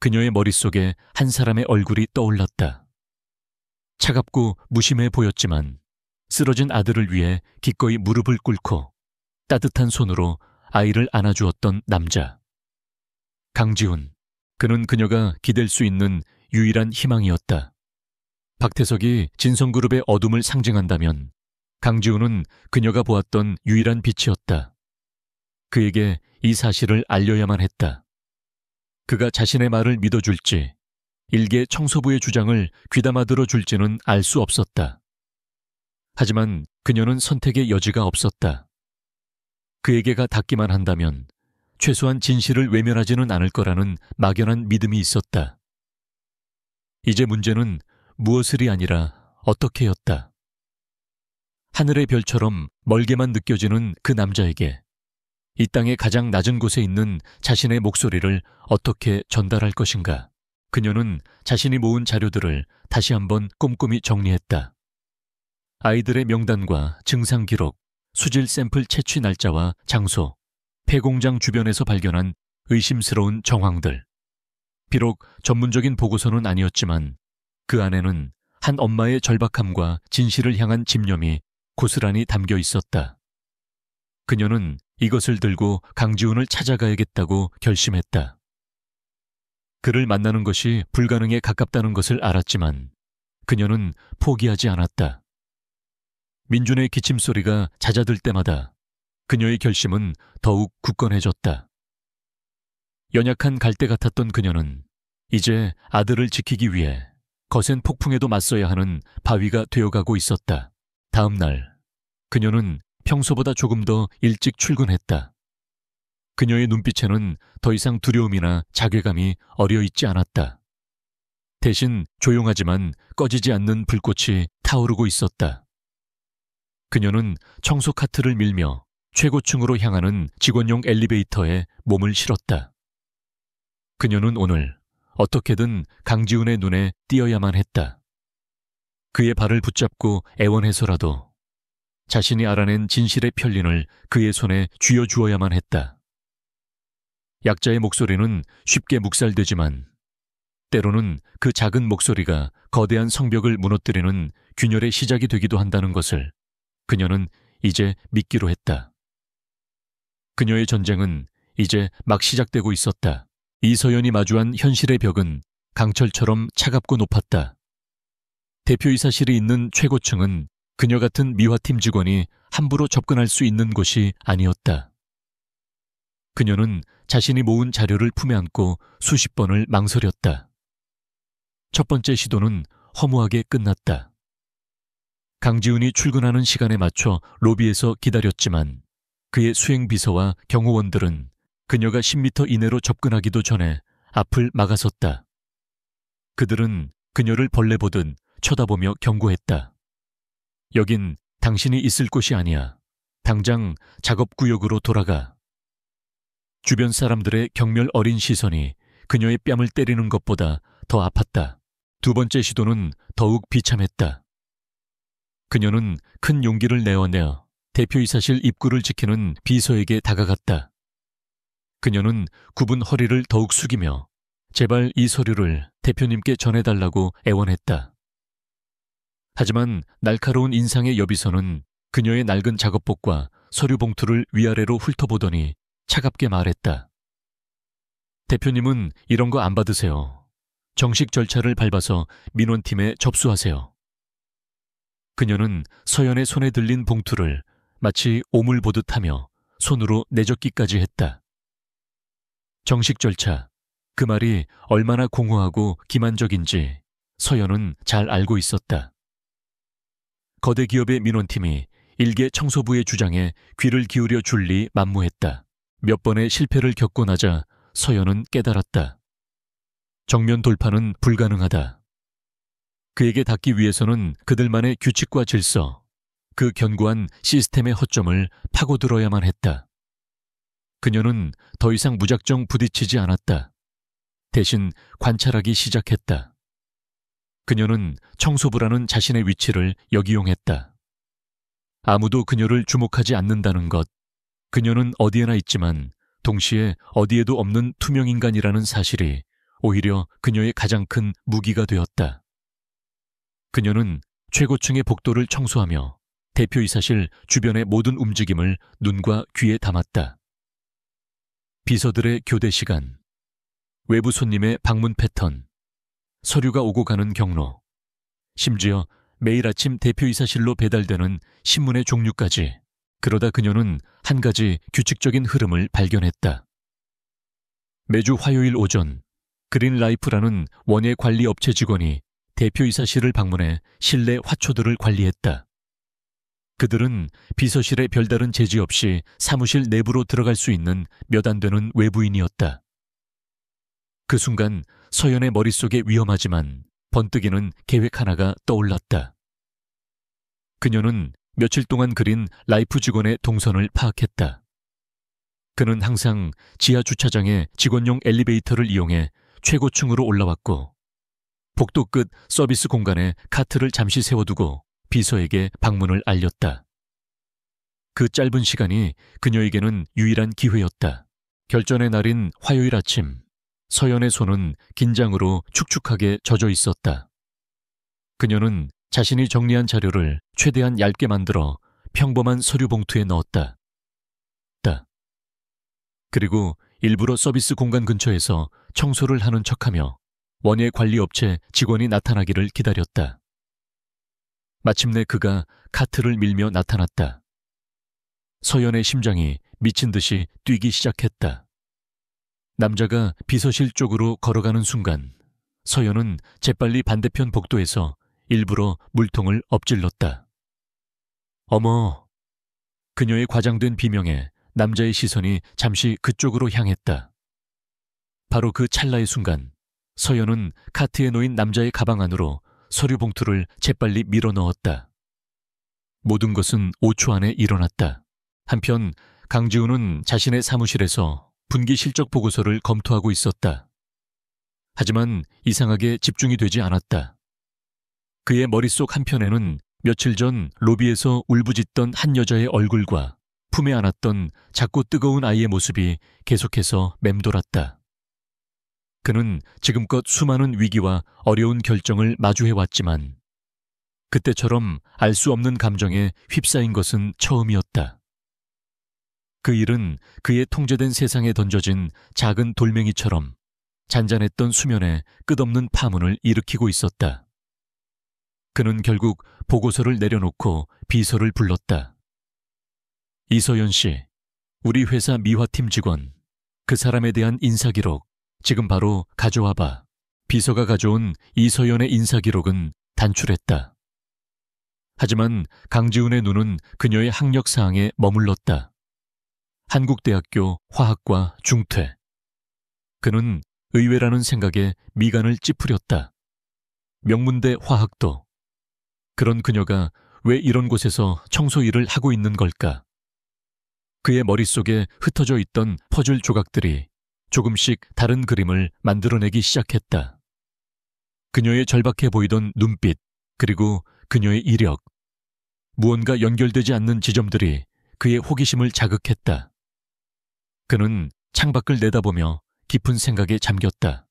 그녀의 머릿속에 한 사람의 얼굴이 떠올랐다. 차갑고 무심해 보였지만 쓰러진 아들을 위해 기꺼이 무릎을 꿇고 따뜻한 손으로 아이를 안아주었던 남자. 강지훈. 그는 그녀가 기댈 수 있는 유일한 희망이었다. 박태석이 진성그룹의 어둠을 상징한다면 강지훈은 그녀가 보았던 유일한 빛이었다. 그에게 이 사실을 알려야만 했다. 그가 자신의 말을 믿어줄지, 일개 청소부의 주장을 귀담아 들어줄지는 알 수 없었다. 하지만 그녀는 선택의 여지가 없었다. 그에게가 닿기만 한다면 최소한 진실을 외면하지는 않을 거라는 막연한 믿음이 있었다. 이제 문제는 무엇을이 아니라 어떻게였다. 하늘의 별처럼 멀게만 느껴지는 그 남자에게 이 땅의 가장 낮은 곳에 있는 자신의 목소리를 어떻게 전달할 것인가. 그녀는 자신이 모은 자료들을 다시 한번 꼼꼼히 정리했다. 아이들의 명단과 증상 기록, 수질 샘플 채취 날짜와 장소, 폐공장 주변에서 발견한 의심스러운 정황들. 비록 전문적인 보고서는 아니었지만 그 안에는 한 엄마의 절박함과 진실을 향한 집념이 고스란히 담겨 있었다. 그녀는 이것을 들고 강지훈을 찾아가야겠다고 결심했다. 그를 만나는 것이 불가능에 가깝다는 것을 알았지만 그녀는 포기하지 않았다. 민준의 기침소리가 잦아들 때마다 그녀의 결심은 더욱 굳건해졌다. 연약한 갈대 같았던 그녀는 이제 아들을 지키기 위해 거센 폭풍에도 맞서야 하는 바위가 되어가고 있었다. 다음 날, 그녀는 평소보다 조금 더 일찍 출근했다. 그녀의 눈빛에는 더 이상 두려움이나 자괴감이 어려있지 않았다. 대신 조용하지만 꺼지지 않는 불꽃이 타오르고 있었다. 그녀는 청소 카트를 밀며 최고층으로 향하는 직원용 엘리베이터에 몸을 실었다. 그녀는 오늘 어떻게든 강지훈의 눈에 띄어야만 했다. 그의 발을 붙잡고 애원해서라도 자신이 알아낸 진실의 편린을 그의 손에 쥐어주어야만 했다. 약자의 목소리는 쉽게 묵살되지만 때로는 그 작은 목소리가 거대한 성벽을 무너뜨리는 균열의 시작이 되기도 한다는 것을 그녀는 이제 믿기로 했다. 그녀의 전쟁은 이제 막 시작되고 있었다. 이서연이 마주한 현실의 벽은 강철처럼 차갑고 높았다. 대표이사실이 있는 최고층은 그녀 같은 미화팀 직원이 함부로 접근할 수 있는 곳이 아니었다. 그녀는 자신이 모은 자료를 품에 안고 수십 번을 망설였다. 첫 번째 시도는 허무하게 끝났다. 강지훈이 출근하는 시간에 맞춰 로비에서 기다렸지만 그의 수행비서와 경호원들은 그녀가 10m 이내로 접근하기도 전에 앞을 막아섰다. 그들은 그녀를 벌레 보듯 쳐다보며 경고했다. 여긴 당신이 있을 곳이 아니야. 당장 작업구역으로 돌아가. 주변 사람들의 경멸 어린 시선이 그녀의 뺨을 때리는 것보다 더 아팠다. 두 번째 시도는 더욱 비참했다. 그녀는 큰 용기를 내어내어 대표이사실 입구를 지키는 비서에게 다가갔다. 그녀는 굽은 허리를 더욱 숙이며 제발 이 서류를 대표님께 전해달라고 애원했다. 하지만 날카로운 인상의 여비서는 그녀의 낡은 작업복과 서류 봉투를 위아래로 훑어보더니 차갑게 말했다. 대표님은 이런 거 안 받으세요. 정식 절차를 밟아서 민원팀에 접수하세요. 그녀는 서연의 손에 들린 봉투를 마치 오물 보듯 하며 손으로 내젓기까지 했다. 정식 절차, 그 말이 얼마나 공허하고 기만적인지 서연은 잘 알고 있었다. 거대 기업의 민원팀이 일개 청소부의 주장에 귀를 기울여 줄 리 만무했다. 몇 번의 실패를 겪고 나자 서연은 깨달았다. 정면 돌파는 불가능하다. 그에게 닿기 위해서는 그들만의 규칙과 질서, 그 견고한 시스템의 허점을 파고들어야만 했다. 그녀는 더 이상 무작정 부딪히지 않았다. 대신 관찰하기 시작했다. 그녀는 청소부라는 자신의 위치를 역이용했다. 아무도 그녀를 주목하지 않는다는 것, 그녀는 어디에나 있지만 동시에 어디에도 없는 투명인간이라는 사실이 오히려 그녀의 가장 큰 무기가 되었다. 그녀는 최고층의 복도를 청소하며 대표이사실 주변의 모든 움직임을 눈과 귀에 담았다. 비서들의 교대 시간, 외부 손님의 방문 패턴, 서류가 오고 가는 경로, 심지어 매일 아침 대표이사실로 배달되는 신문의 종류까지. 그러다 그녀는 한 가지 규칙적인 흐름을 발견했다. 매주 화요일 오전 그린라이프라는 원예 관리 업체 직원이 대표이사실을 방문해 실내 화초들을 관리했다. 그들은 비서실에 별다른 제지 없이 사무실 내부로 들어갈 수 있는 몇 안 되는 외부인이었다. 그 순간 서연의 머릿속에 위험하지만 번뜩이는 계획 하나가 떠올랐다. 그녀는 며칠 동안 그린 라이프 직원의 동선을 파악했다. 그는 항상 지하 주차장에 직원용 엘리베이터를 이용해 최고층으로 올라왔고 복도 끝 서비스 공간에 카트를 잠시 세워두고 비서에게 방문을 알렸다. 그 짧은 시간이 그녀에게는 유일한 기회였다. 결전의 날인 화요일 아침, 서연의 손은 긴장으로 축축하게 젖어 있었다. 그녀는 자신이 정리한 자료를 최대한 얇게 만들어 평범한 서류 봉투에 넣었다. 그리고 일부러 서비스 공간 근처에서 청소를 하는 척하며 원예 관리업체 직원이 나타나기를 기다렸다. 마침내 그가 카트를 밀며 나타났다. 서연의 심장이 미친 듯이 뛰기 시작했다. 남자가 비서실 쪽으로 걸어가는 순간 서연은 재빨리 반대편 복도에서 일부러 물통을 엎질렀다. 어머! 그녀의 과장된 비명에 남자의 시선이 잠시 그쪽으로 향했다. 바로 그 찰나의 순간 서연은 카트에 놓인 남자의 가방 안으로 서류 봉투를 재빨리 밀어 넣었다. 모든 것은 5초 안에 일어났다. 한편 강지우는 자신의 사무실에서 분기 실적 보고서를 검토하고 있었다. 하지만 이상하게 집중이 되지 않았다. 그의 머릿속 한편에는 며칠 전 로비에서 울부짖던 한 여자의 얼굴과 품에 안았던 작고 뜨거운 아이의 모습이 계속해서 맴돌았다. 그는 지금껏 수많은 위기와 어려운 결정을 마주해왔지만 그때처럼 알 수 없는 감정에 휩싸인 것은 처음이었다. 그 일은 그의 통제된 세상에 던져진 작은 돌멩이처럼 잔잔했던 수면에 끝없는 파문을 일으키고 있었다. 그는 결국 보고서를 내려놓고 비서를 불렀다. 이서연 씨, 우리 회사 미화팀 직원, 그 사람에 대한 인사기록 지금 바로 가져와봐. 비서가 가져온 이서연의 인사기록은 단출했다. 하지만 강지훈의 눈은 그녀의 학력 사항에 머물렀다. 한국대학교 화학과 중퇴. 그는 의외라는 생각에 미간을 찌푸렸다. 명문대 화학도. 그런 그녀가 왜 이런 곳에서 청소 일을 하고 있는 걸까? 그의 머릿속에 흩어져 있던 퍼즐 조각들이 조금씩 다른 그림을 만들어내기 시작했다. 그녀의 절박해 보이던 눈빛, 그리고 그녀의 이력. 무언가 연결되지 않는 지점들이 그의 호기심을 자극했다. 그는 창밖을 내다보며 깊은 생각에 잠겼다.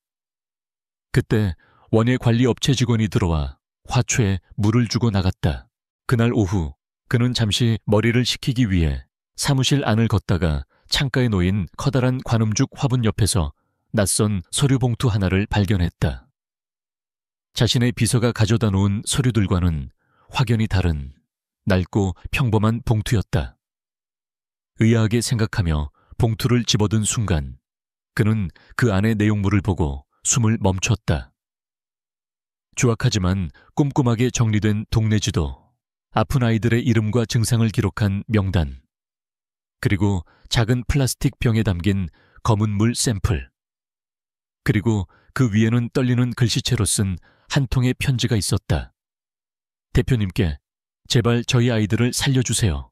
그때 원예 관리 업체 직원이 들어와 화초에 물을 주고 나갔다. 그날 오후 그는 잠시 머리를 식히기 위해 사무실 안을 걷다가 창가에 놓인 커다란 관음죽 화분 옆에서 낯선 서류 봉투 하나를 발견했다. 자신의 비서가 가져다 놓은 서류들과는 확연히 다른 낡고 평범한 봉투였다. 의아하게 생각하며 봉투를 집어든 순간 그는 그 안의 내용물을 보고 숨을 멈췄다. 추악하지만 꼼꼼하게 정리된 동네 지도, 아픈 아이들의 이름과 증상을 기록한 명단, 그리고 작은 플라스틱 병에 담긴 검은 물 샘플, 그리고 그 위에는 떨리는 글씨체로 쓴 한 통의 편지가 있었다. 대표님께 제발 저희 아이들을 살려주세요.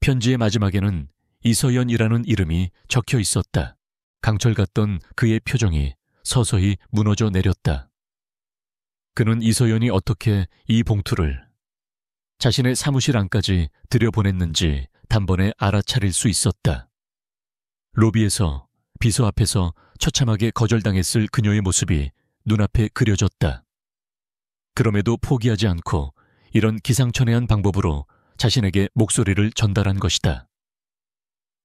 편지의 마지막에는 이서연이라는 이름이 적혀 있었다. 강철 같던 그의 표정이 서서히 무너져 내렸다. 그는 이서연이 어떻게 이 봉투를 자신의 사무실 안까지 들여보냈는지 단번에 알아차릴 수 있었다. 로비에서 비서 앞에서 처참하게 거절당했을 그녀의 모습이 눈앞에 그려졌다. 그럼에도 포기하지 않고 이런 기상천외한 방법으로 자신에게 목소리를 전달한 것이다.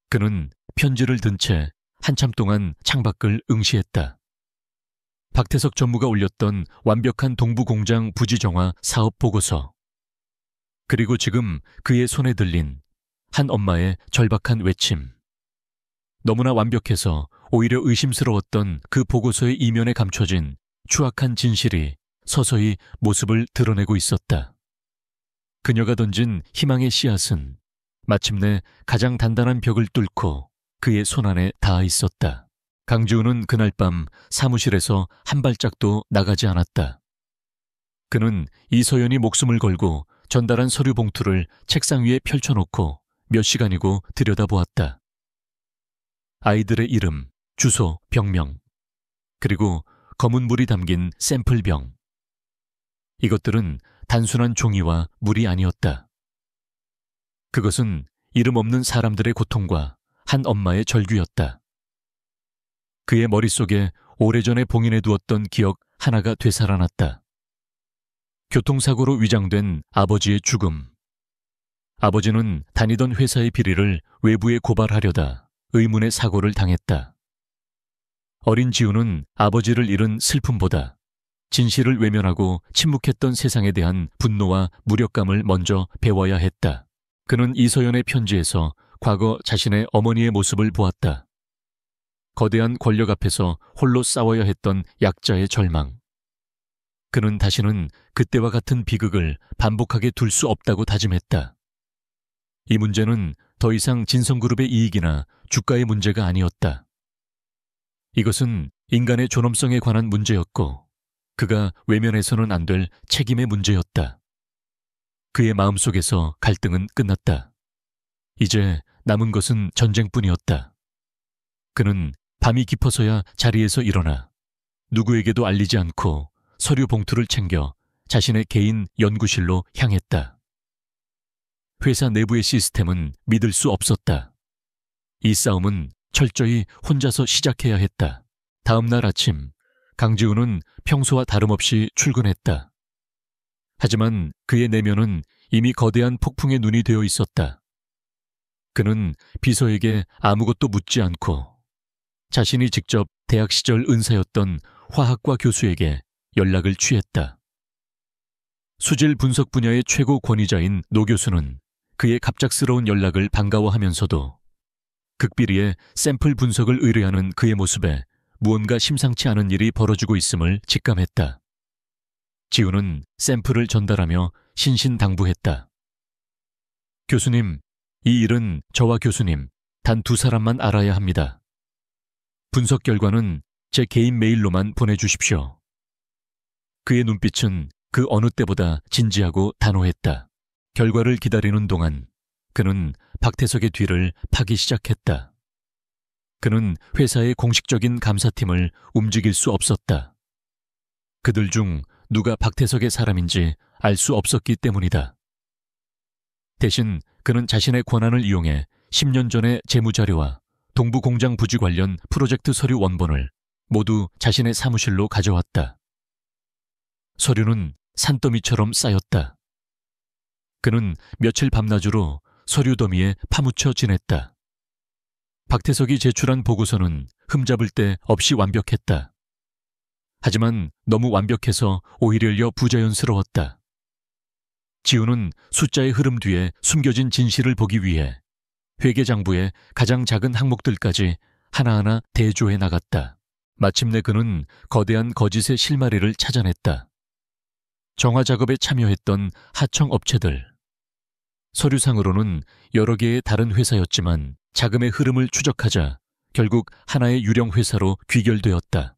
그는 편지를 든 채 한참 동안 창밖을 응시했다. 박태석 전무가 올렸던 완벽한 동부공장 부지정화 사업 보고서, 그리고 지금 그의 손에 들린 한 엄마의 절박한 외침. 너무나 완벽해서 오히려 의심스러웠던 그 보고서의 이면에 감춰진 추악한 진실이 서서히 모습을 드러내고 있었다. 그녀가 던진 희망의 씨앗은 마침내 가장 단단한 벽을 뚫고 그의 손안에 닿아 있었다. 강지우는 그날 밤 사무실에서 한 발짝도 나가지 않았다. 그는 이서연이 목숨을 걸고 전달한 서류 봉투를 책상 위에 펼쳐놓고 몇 시간이고 들여다보았다. 아이들의 이름, 주소, 병명, 그리고 검은 물이 담긴 샘플병. 이것들은 단순한 종이와 물이 아니었다. 그것은 이름 없는 사람들의 고통과 한 엄마의 절규였다. 그의 머릿속에 오래전에 봉인해 두었던 기억 하나가 되살아났다. 교통사고로 위장된 아버지의 죽음. 아버지는 다니던 회사의 비리를 외부에 고발하려다 의문의 사고를 당했다. 어린 지우는 아버지를 잃은 슬픔보다 진실을 외면하고 침묵했던 세상에 대한 분노와 무력감을 먼저 배워야 했다. 그는 이서연의 편지에서 과거 자신의 어머니의 모습을 보았다. 거대한 권력 앞에서 홀로 싸워야 했던 약자의 절망. 그는 다시는 그때와 같은 비극을 반복하게 둘 수 없다고 다짐했다. 이 문제는 더 이상 진성그룹의 이익이나 주가의 문제가 아니었다. 이것은 인간의 존엄성에 관한 문제였고 그가 외면해서는 안 될 책임의 문제였다. 그의 마음속에서 갈등은 끝났다. 이제 남은 것은 전쟁뿐이었다. 그는 밤이 깊어서야 자리에서 일어나 누구에게도 알리지 않고 서류 봉투를 챙겨 자신의 개인 연구실로 향했다. 회사 내부의 시스템은 믿을 수 없었다. 이 싸움은 철저히 혼자서 시작해야 했다. 다음 날 아침, 강지우는 평소와 다름없이 출근했다. 하지만 그의 내면은 이미 거대한 폭풍의 눈이 되어 있었다. 그는 비서에게 아무것도 묻지 않고 자신이 직접 대학 시절 은사였던 화학과 교수에게 연락을 취했다. 수질 분석 분야의 최고 권위자인 노 교수는 그의 갑작스러운 연락을 반가워하면서도 극비리에 샘플 분석을 의뢰하는 그의 모습에 무언가 심상치 않은 일이 벌어지고 있음을 직감했다. 지우는 샘플을 전달하며 신신당부했다. 교수님, 이 일은 저와 교수님 단 두 사람만 알아야 합니다. 분석 결과는 제 개인 메일로만 보내주십시오. 그의 눈빛은 그 어느 때보다 진지하고 단호했다. 결과를 기다리는 동안 그는 박태석의 뒤를 파기 시작했다. 그는 회사의 공식적인 감사팀을 움직일 수 없었다. 그들 중 누가 박태석의 사람인지 알 수 없었기 때문이다. 대신 그는 자신의 권한을 이용해 10년 전의 재무자료와 동부공장 부지 관련 프로젝트 서류 원본을 모두 자신의 사무실로 가져왔다. 서류는 산더미처럼 쌓였다. 그는 며칠 밤낮으로 서류 더미에 파묻혀 지냈다. 박태석이 제출한 보고서는 흠잡을 데 없이 완벽했다. 하지만 너무 완벽해서 오히려 부자연스러웠다. 지우는 숫자의 흐름 뒤에 숨겨진 진실을 보기 위해 회계장부의 가장 작은 항목들까지 하나하나 대조해 나갔다. 마침내 그는 거대한 거짓의 실마리를 찾아냈다. 정화 작업에 참여했던 하청 업체들. 서류상으로는 여러 개의 다른 회사였지만 자금의 흐름을 추적하자 결국 하나의 유령 회사로 귀결되었다.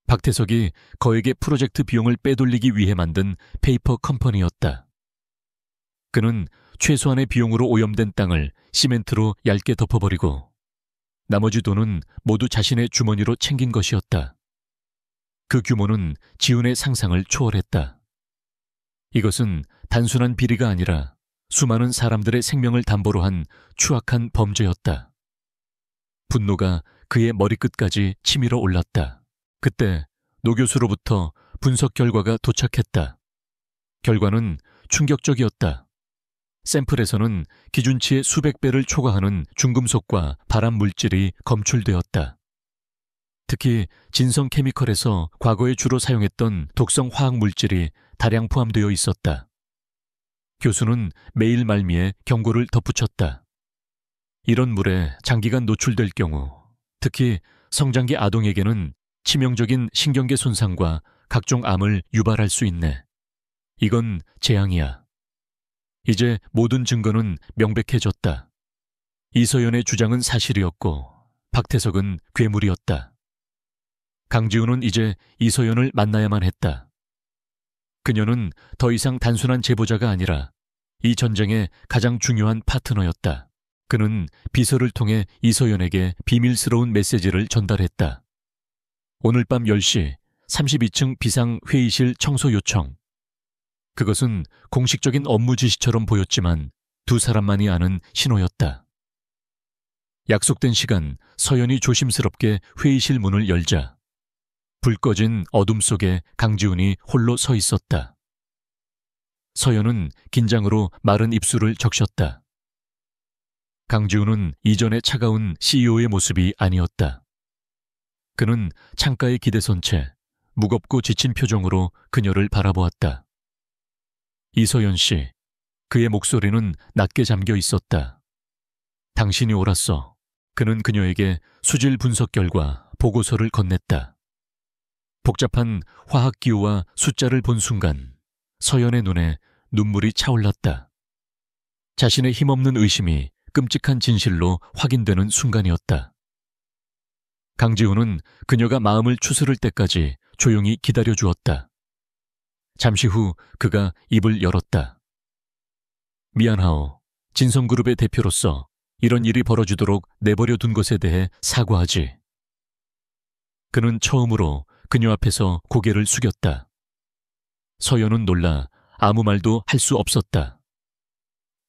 박태석이 거액의 프로젝트 비용을 빼돌리기 위해 만든 페이퍼 컴퍼니였다. 그는 최소한의 비용으로 오염된 땅을 시멘트로 얇게 덮어버리고 나머지 돈은 모두 자신의 주머니로 챙긴 것이었다. 그 규모는 지훈의 상상을 초월했다. 이것은 단순한 비리가 아니라 수많은 사람들의 생명을 담보로 한 추악한 범죄였다. 분노가 그의 머리끝까지 치밀어 올랐다. 그때 노 교수로부터 분석 결과가 도착했다. 결과는 충격적이었다. 샘플에서는 기준치의 수백 배를 초과하는 중금속과 발암 물질이 검출되었다. 특히 진성 케미컬에서 과거에 주로 사용했던 독성 화학 물질이 다량 포함되어 있었다. 교수는 매일 말미에 경고를 덧붙였다. 이런 물에 장기간 노출될 경우, 특히 성장기 아동에게는 치명적인 신경계 손상과 각종 암을 유발할 수 있네. 이건 재앙이야. 이제 모든 증거는 명백해졌다. 이서연의 주장은 사실이었고 박태석은 괴물이었다. 강지훈은 이제 이서연을 만나야만 했다. 그녀는 더 이상 단순한 제보자가 아니라 이 전쟁의 가장 중요한 파트너였다. 그는 비서를 통해 이서연에게 비밀스러운 메시지를 전달했다. 오늘 밤 10시 32층 비상회의실 청소 요청. 그것은 공식적인 업무 지시처럼 보였지만 두 사람만이 아는 신호였다. 약속된 시간, 서연이 조심스럽게 회의실 문을 열자 불 꺼진 어둠 속에 강지훈이 홀로 서 있었다. 서연은 긴장으로 마른 입술을 적셨다. 강지훈은 이전의 차가운 CEO의 모습이 아니었다. 그는 창가에 기대선 채 무겁고 지친 표정으로 그녀를 바라보았다. 이서연 씨, 그의 목소리는 낮게 잠겨 있었다. 당신이 옳았어. 그는 그녀에게 수질 분석 결과 보고서를 건넸다. 복잡한 화학 기호와 숫자를 본 순간 서연의 눈에 눈물이 차올랐다. 자신의 힘없는 의심이 끔찍한 진실로 확인되는 순간이었다. 강지훈은 그녀가 마음을 추스를 때까지 조용히 기다려주었다. 잠시 후 그가 입을 열었다. 미안하오. 진성그룹의 대표로서 이런 일이 벌어지도록 내버려 둔 것에 대해 사과하지. 그는 처음으로 그녀 앞에서 고개를 숙였다. 서연은 놀라 아무 말도 할 수 없었다.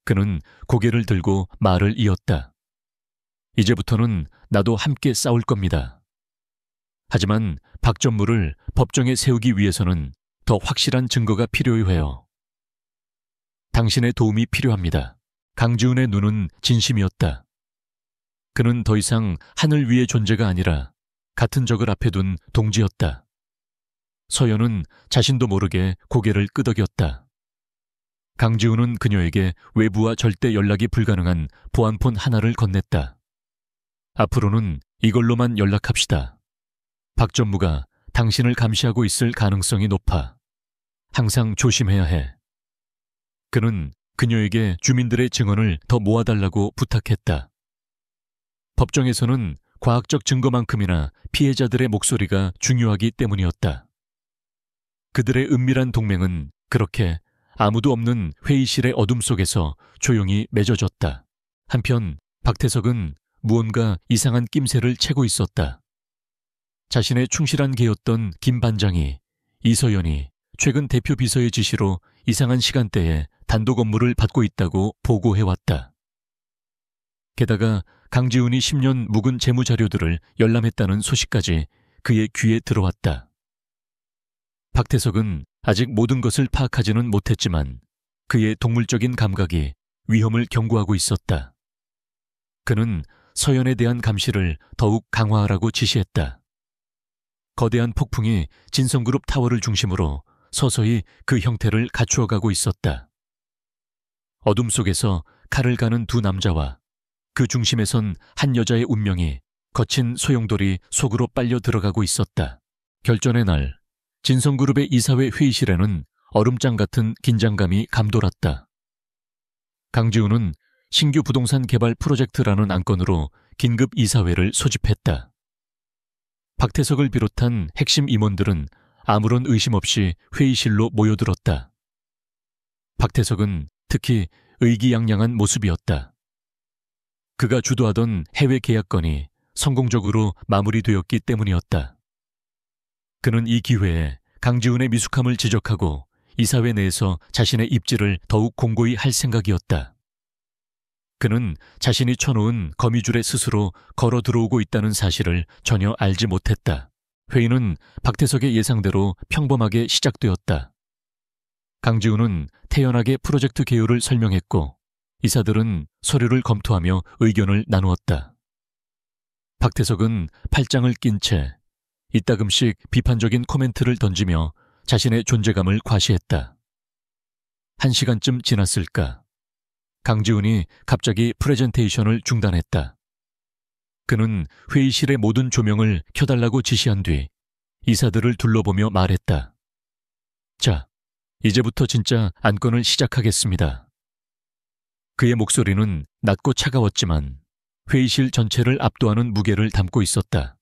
그는 고개를 들고 말을 이었다. 이제부터는 나도 함께 싸울 겁니다. 하지만 박전무를 법정에 세우기 위해서는 더 확실한 증거가 필요해요. 당신의 도움이 필요합니다. 강지훈의 눈은 진심이었다. 그는 더 이상 하늘 위의 존재가 아니라 같은 적을 앞에 둔 동지였다. 서연은 자신도 모르게 고개를 끄덕였다. 강지훈은 그녀에게 외부와 절대 연락이 불가능한 보안폰 하나를 건넸다. 앞으로는 이걸로만 연락합시다. 박 전무가 당신을 감시하고 있을 가능성이 높아. 항상 조심해야 해. 그는 그녀에게 주민들의 증언을 더 모아달라고 부탁했다. 법정에서는 과학적 증거만큼이나 피해자들의 목소리가 중요하기 때문이었다. 그들의 은밀한 동맹은 그렇게 아무도 없는 회의실의 어둠 속에서 조용히 맺어졌다. 한편 박태석은 무언가 이상한 낌새를 채고 있었다. 자신의 충실한 개였던 김 반장이 이서연이 최근 대표 비서의 지시로 이상한 시간대에 단독 업무를 받고 있다고 보고해왔다. 게다가 강지훈이 10년 묵은 재무자료들을 열람했다는 소식까지 그의 귀에 들어왔다. 박태석은 아직 모든 것을 파악하지는 못했지만 그의 동물적인 감각이 위험을 경고하고 있었다. 그는 서연에 대한 감시를 더욱 강화하라고 지시했다. 거대한 폭풍이 진성그룹 타워를 중심으로 서서히 그 형태를 갖추어가고 있었다. 어둠 속에서 칼을 가는 두 남자와 그 중심에선 한 여자의 운명이 거친 소용돌이 속으로 빨려 들어가고 있었다. 결전의 날, 진성그룹의 이사회 회의실에는 얼음장 같은 긴장감이 감돌았다. 강지훈은 신규 부동산 개발 프로젝트라는 안건으로 긴급 이사회를 소집했다. 박태석을 비롯한 핵심 임원들은 아무런 의심 없이 회의실로 모여들었다. 박태석은 특히 의기양양한 모습이었다. 그가 주도하던 해외 계약건이 성공적으로 마무리되었기 때문이었다. 그는 이 기회에 강지훈의 미숙함을 지적하고 이사회 내에서 자신의 입지를 더욱 공고히 할 생각이었다. 그는 자신이 쳐놓은 거미줄에 스스로 걸어 들어오고 있다는 사실을 전혀 알지 못했다. 회의는 박태석의 예상대로 평범하게 시작되었다. 강지훈은 태연하게 프로젝트 개요를 설명했고 이사들은 서류를 검토하며 의견을 나누었다. 박태석은 팔짱을 낀 채 이따금씩 비판적인 코멘트를 던지며 자신의 존재감을 과시했다. 1시간쯤 지났을까? 강지훈이 갑자기 프레젠테이션을 중단했다. 그는 회의실의 모든 조명을 켜달라고 지시한 뒤 이사들을 둘러보며 말했다. 자, 이제부터 진짜 안건을 시작하겠습니다. 그의 목소리는 낮고 차가웠지만 회의실 전체를 압도하는 무게를 담고 있었다.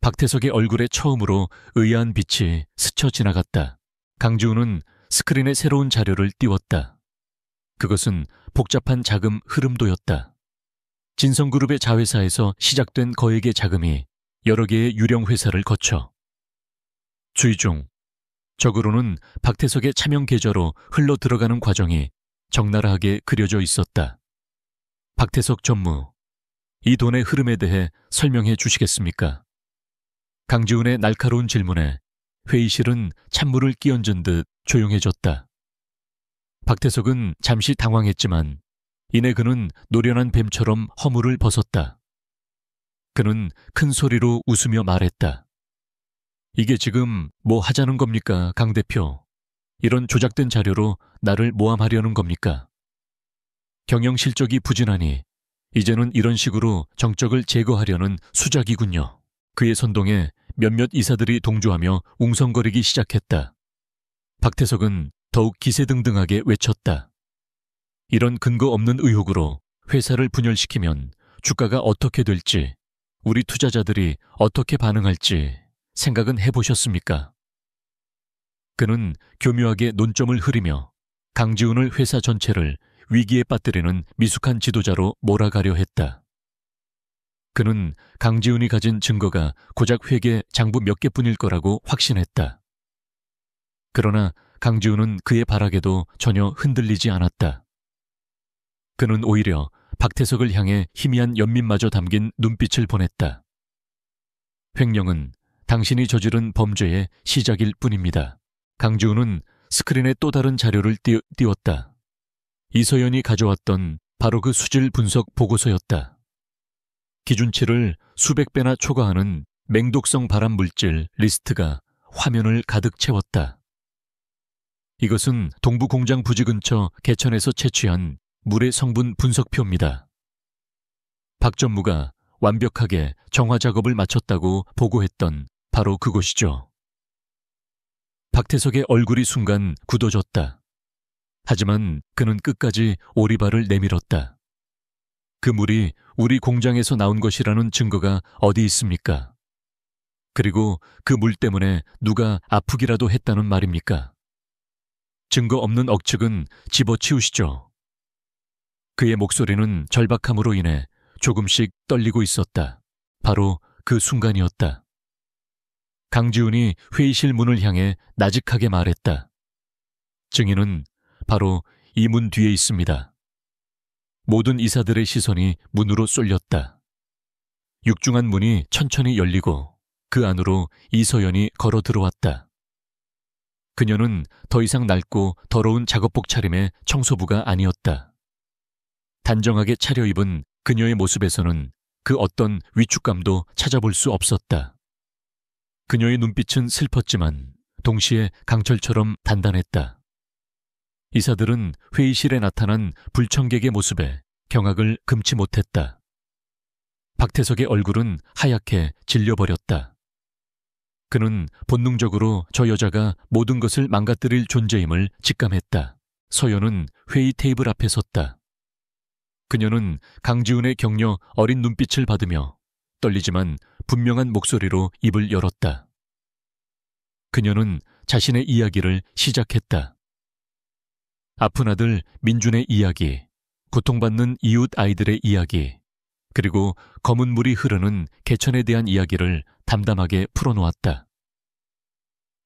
박태석의 얼굴에 처음으로 의아한 빛이 스쳐 지나갔다. 강지훈은 스크린에 새로운 자료를 띄웠다. 그것은 복잡한 자금 흐름도였다. 진성그룹의 자회사에서 시작된 거액의 자금이 여러 개의 유령 회사를 거쳐 주의 중 적으로는 박태석의 차명 계좌로 흘러 들어가는 과정이 적나라하게 그려져 있었다. 박태석 전무, 이 돈의 흐름에 대해 설명해 주시겠습니까? 강지훈의 날카로운 질문에 회의실은 찬물을 끼얹은 듯 조용해졌다. 박태석은 잠시 당황했지만 이내 그는 노련한 뱀처럼 허물을 벗었다. 그는 큰 소리로 웃으며 말했다. 이게 지금 뭐 하자는 겁니까, 강 대표? 이런 조작된 자료로 나를 모함하려는 겁니까? 경영 실적이 부진하니 이제는 이런 식으로 정적을 제거하려는 수작이군요. 그의 선동에 몇몇 이사들이 동조하며 웅성거리기 시작했다. 박태석은 더욱 기세등등하게 외쳤다. 이런 근거 없는 의혹으로 회사를 분열시키면 주가가 어떻게 될지, 우리 투자자들이 어떻게 반응할지 생각은 해보셨습니까? 그는 교묘하게 논점을 흐리며 강지훈을 회사 전체를 위기에 빠뜨리는 미숙한 지도자로 몰아가려 했다. 그는 강지훈이 가진 증거가 고작 회계 장부 몇 개뿐일 거라고 확신했다. 그러나 강지훈은 그의 발악에도 전혀 흔들리지 않았다. 그는 오히려 박태석을 향해 희미한 연민마저 담긴 눈빛을 보냈다. 횡령은 당신이 저지른 범죄의 시작일 뿐입니다. 강지훈은 스크린에 또 다른 자료를 띄웠다. 이서연이 가져왔던 바로 그 수질 분석 보고서였다. 기준치를 수백 배나 초과하는 맹독성 발암 물질 리스트가 화면을 가득 채웠다. 이것은 동부 공장 부지 근처 개천에서 채취한 물의 성분 분석표입니다. 박 전무가 완벽하게 정화 작업을 마쳤다고 보고했던 바로 그곳이죠. 박태석의 얼굴이 순간 굳어졌다. 하지만 그는 끝까지 오리발을 내밀었다. 그 물이 우리 공장에서 나온 것이라는 증거가 어디 있습니까? 그리고 그 물 때문에 누가 아프기라도 했다는 말입니까? 증거 없는 억측은 집어치우시죠. 그의 목소리는 절박함으로 인해 조금씩 떨리고 있었다. 바로 그 순간이었다. 강지훈이 회의실 문을 향해 나직하게 말했다. 증인은 바로 이 문 뒤에 있습니다. 모든 이사들의 시선이 문으로 쏠렸다. 육중한 문이 천천히 열리고 그 안으로 이서연이 걸어 들어왔다. 그녀는 더 이상 낡고 더러운 작업복 차림의 청소부가 아니었다. 단정하게 차려입은 그녀의 모습에서는 그 어떤 위축감도 찾아볼 수 없었다. 그녀의 눈빛은 슬펐지만 동시에 강철처럼 단단했다. 이사들은 회의실에 나타난 불청객의 모습에 경악을 금치 못했다. 박태석의 얼굴은 하얗게 질려버렸다. 그는 본능적으로 저 여자가 모든 것을 망가뜨릴 존재임을 직감했다. 서연은 회의 테이블 앞에 섰다. 그녀는 강지훈의 격려 어린 눈빛을 받으며 떨리지만 분명한 목소리로 입을 열었다. 그녀는 자신의 이야기를 시작했다. 아픈 아들 민준의 이야기, 고통받는 이웃 아이들의 이야기, 그리고 검은 물이 흐르는 개천에 대한 이야기를 담담하게 풀어놓았다.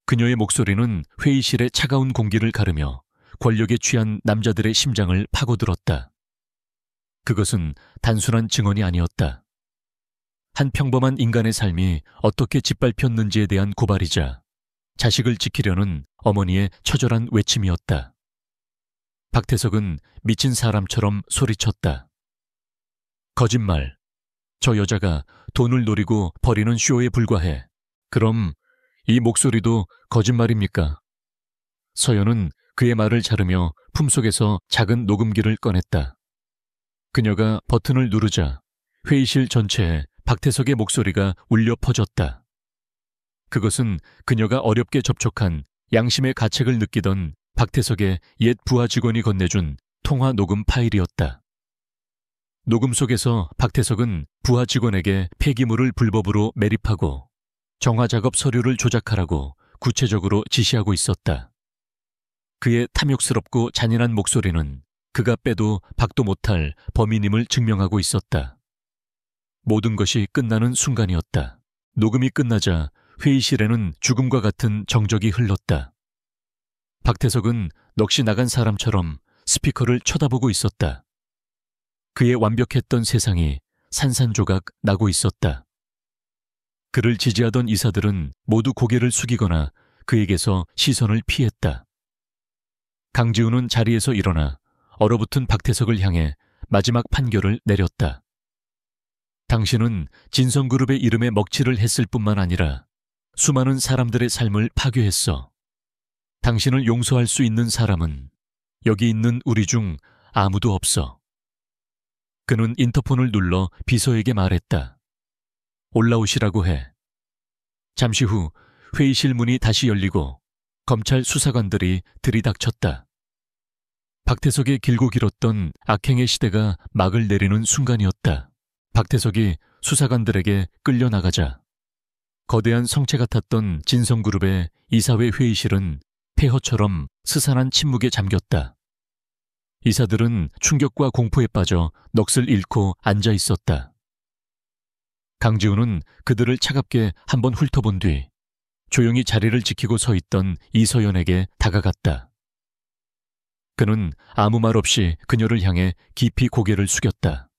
그녀의 목소리는 회의실의 차가운 공기를 가르며 권력에 취한 남자들의 심장을 파고들었다. 그것은 단순한 증언이 아니었다. 한 평범한 인간의 삶이 어떻게 짓밟혔는지에 대한 고발이자 자식을 지키려는 어머니의 처절한 외침이었다. 박태석은 미친 사람처럼 소리쳤다. 거짓말. 저 여자가 돈을 노리고 벌이는 쇼에 불과해. 그럼 이 목소리도 거짓말입니까? 서연은 그의 말을 자르며 품속에서 작은 녹음기를 꺼냈다. 그녀가 버튼을 누르자 회의실 전체에 박태석의 목소리가 울려 퍼졌다. 그것은 그녀가 어렵게 접촉한 양심의 가책을 느끼던 박태석의 옛 부하 직원이 건네준 통화 녹음 파일이었다. 녹음 속에서 박태석은 부하 직원에게 폐기물을 불법으로 매립하고 정화 작업 서류를 조작하라고 구체적으로 지시하고 있었다. 그의 탐욕스럽고 잔인한 목소리는 그가 빼도 박도 못할 범인임을 증명하고 있었다. 모든 것이 끝나는 순간이었다. 녹음이 끝나자 회의실에는 죽음과 같은 정적이 흘렀다. 박태석은 넋이 나간 사람처럼 스피커를 쳐다보고 있었다. 그의 완벽했던 세상이 산산조각 나고 있었다. 그를 지지하던 이사들은 모두 고개를 숙이거나 그에게서 시선을 피했다. 강지훈은 자리에서 일어나 얼어붙은 박태석을 향해 마지막 판결을 내렸다. 당신은 진성그룹의 이름에 먹칠을 했을 뿐만 아니라 수많은 사람들의 삶을 파괴했어. 당신을 용서할 수 있는 사람은 여기 있는 우리 중 아무도 없어. 그는 인터폰을 눌러 비서에게 말했다. 올라오시라고 해. 잠시 후 회의실 문이 다시 열리고 검찰 수사관들이 들이닥쳤다. 박태석의 길고 길었던 악행의 시대가 막을 내리는 순간이었다. 박태석이 수사관들에게 끌려나가자 거대한 성체 같았던 진성그룹의 이사회 회의실은 폐허처럼 스산한 침묵에 잠겼다. 이사들은 충격과 공포에 빠져 넋을 잃고 앉아 있었다. 강지훈은 그들을 차갑게 한번 훑어본 뒤 조용히 자리를 지키고 서 있던 이서연에게 다가갔다. 그는 아무 말 없이 그녀를 향해 깊이 고개를 숙였다.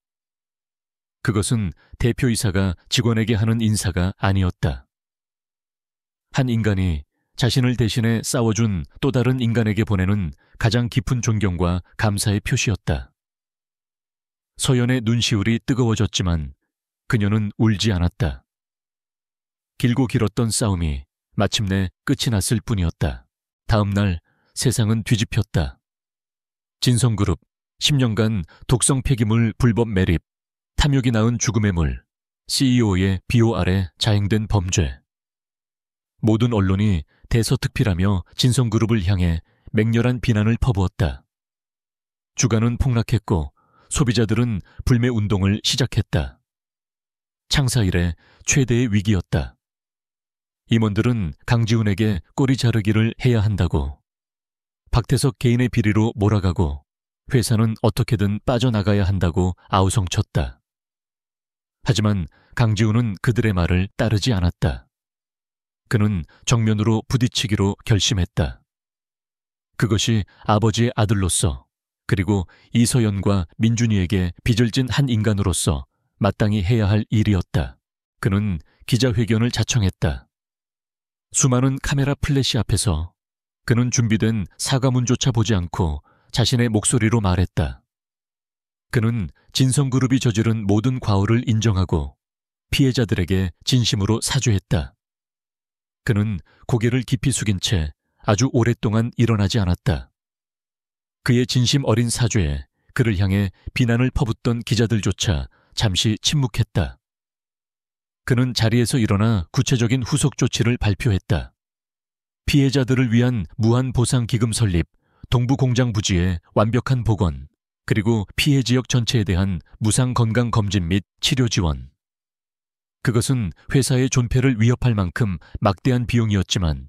그것은 대표이사가 직원에게 하는 인사가 아니었다. 한 인간이 자신을 대신해 싸워준 또 다른 인간에게 보내는 가장 깊은 존경과 감사의 표시였다. 서연의 눈시울이 뜨거워졌지만 그녀는 울지 않았다. 길고 길었던 싸움이 마침내 끝이 났을 뿐이었다. 다음 날 세상은 뒤집혔다. 진성그룹 10년간 독성 폐기물 불법 매립, 탐욕이 낳은 죽음의 물, CEO의 비호 아래 자행된 범죄. 모든 언론이 대서특필하며 진성그룹을 향해 맹렬한 비난을 퍼부었다. 주가는 폭락했고 소비자들은 불매 운동을 시작했다. 창사 이래 최대의 위기였다. 임원들은 강지훈에게 꼬리 자르기를 해야 한다고, 박태석 개인의 비리로 몰아가고 회사는 어떻게든 빠져나가야 한다고 아우성쳤다. 하지만 강지훈은 그들의 말을 따르지 않았다. 그는 정면으로 부딪히기로 결심했다. 그것이 아버지의 아들로서, 그리고 이서연과 민준이에게 빚을 진 한 인간으로서 마땅히 해야 할 일이었다. 그는 기자회견을 자청했다. 수많은 카메라 플래시 앞에서 그는 준비된 사과문조차 보지 않고 자신의 목소리로 말했다. 그는 진성그룹이 저지른 모든 과오를 인정하고 피해자들에게 진심으로 사죄했다. 그는 고개를 깊이 숙인 채 아주 오랫동안 일어나지 않았다. 그의 진심 어린 사죄에 그를 향해 비난을 퍼붓던 기자들조차 잠시 침묵했다. 그는 자리에서 일어나 구체적인 후속 조치를 발표했다. 피해자들을 위한 무한 보상 기금 설립, 동부 공장 부지의 완벽한 복원, 그리고 피해 지역 전체에 대한 무상 건강 검진 및 치료 지원. 그것은 회사의 존폐를 위협할 만큼 막대한 비용이었지만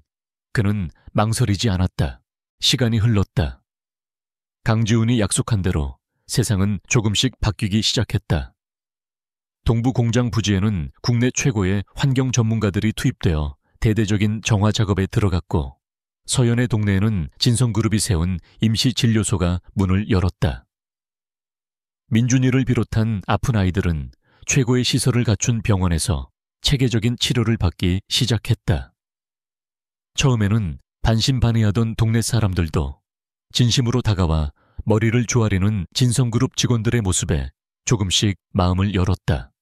그는 망설이지 않았다. 시간이 흘렀다. 강지훈이 약속한 대로 세상은 조금씩 바뀌기 시작했다. 동부 공장 부지에는 국내 최고의 환경 전문가들이 투입되어 대대적인 정화 작업에 들어갔고, 서연의 동네에는 진성그룹이 세운 임시진료소가 문을 열었다. 민준이를 비롯한 아픈 아이들은 최고의 시설을 갖춘 병원에서 체계적인 치료를 받기 시작했다. 처음에는 반신반의하던 동네 사람들도 진심으로 다가와 머리를 조아리는 진성그룹 직원들의 모습에 조금씩 마음을 열었다.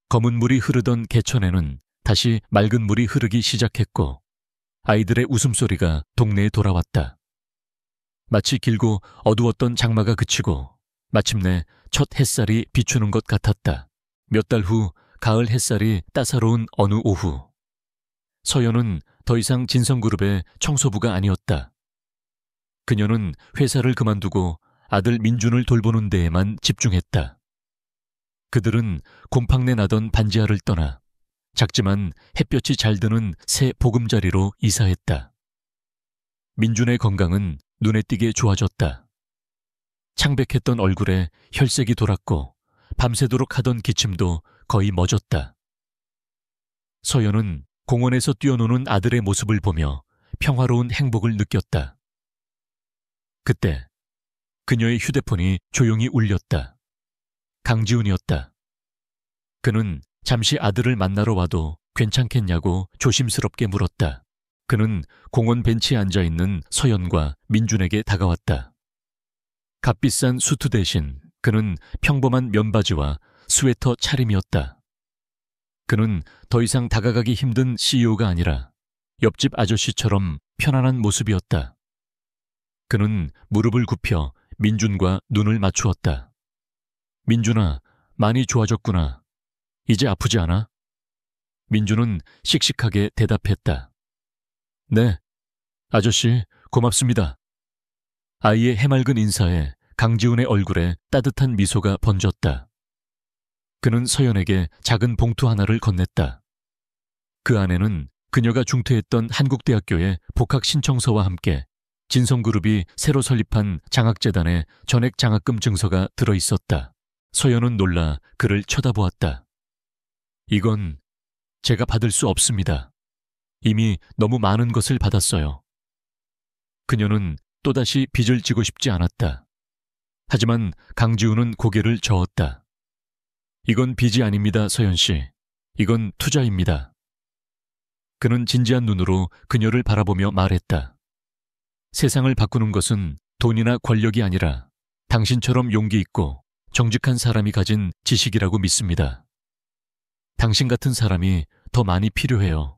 검은 물이 흐르던 개천에는 다시 맑은 물이 흐르기 시작했고, 아이들의 웃음소리가 동네에 돌아왔다. 마치 길고 어두웠던 장마가 그치고 마침내 첫 햇살이 비추는 것 같았다. 몇 달 후 가을 햇살이 따사로운 어느 오후, 서연은 더 이상 진성그룹의 청소부가 아니었다. 그녀는 회사를 그만두고 아들 민준을 돌보는 데에만 집중했다. 그들은 곰팡내 나던 반지하를 떠나 작지만 햇볕이 잘 드는 새 보금자리로 이사했다. 민준의 건강은 눈에 띄게 좋아졌다. 창백했던 얼굴에 혈색이 돌았고 밤새도록 하던 기침도 거의 멎었다. 서연은 공원에서 뛰어노는 아들의 모습을 보며 평화로운 행복을 느꼈다. 그때 그녀의 휴대폰이 조용히 울렸다. 강지훈이었다. 그는 잠시 아들을 만나러 와도 괜찮겠냐고 조심스럽게 물었다. 그는 공원 벤치에 앉아있는 서연과 민준에게 다가왔다. 값비싼 수트 대신 그는 평범한 면바지와 스웨터 차림이었다. 그는 더 이상 다가가기 힘든 CEO가 아니라 옆집 아저씨처럼 편안한 모습이었다. 그는 무릎을 굽혀 민준과 눈을 맞추었다. 민준아, 많이 좋아졌구나. 이제 아프지 않아? 민준은 씩씩하게 대답했다. 네, 아저씨, 고맙습니다. 아이의 해맑은 인사에 강지훈의 얼굴에 따뜻한 미소가 번졌다. 그는 서연에게 작은 봉투 하나를 건넸다. 그 안에는 그녀가 중퇴했던 한국대학교의 복학 신청서와 함께 진성그룹이 새로 설립한 장학재단의 전액 장학금 증서가 들어있었다. 서연은 놀라 그를 쳐다보았다. 이건 제가 받을 수 없습니다. 이미 너무 많은 것을 받았어요. 그녀는 또다시 빚을 지고 싶지 않았다. 하지만 강지훈은 고개를 저었다. 이건 빚이 아닙니다, 서연 씨. 이건 투자입니다. 그는 진지한 눈으로 그녀를 바라보며 말했다. 세상을 바꾸는 것은 돈이나 권력이 아니라 당신처럼 용기 있고 정직한 사람이 가진 지식이라고 믿습니다. 당신 같은 사람이 더 많이 필요해요.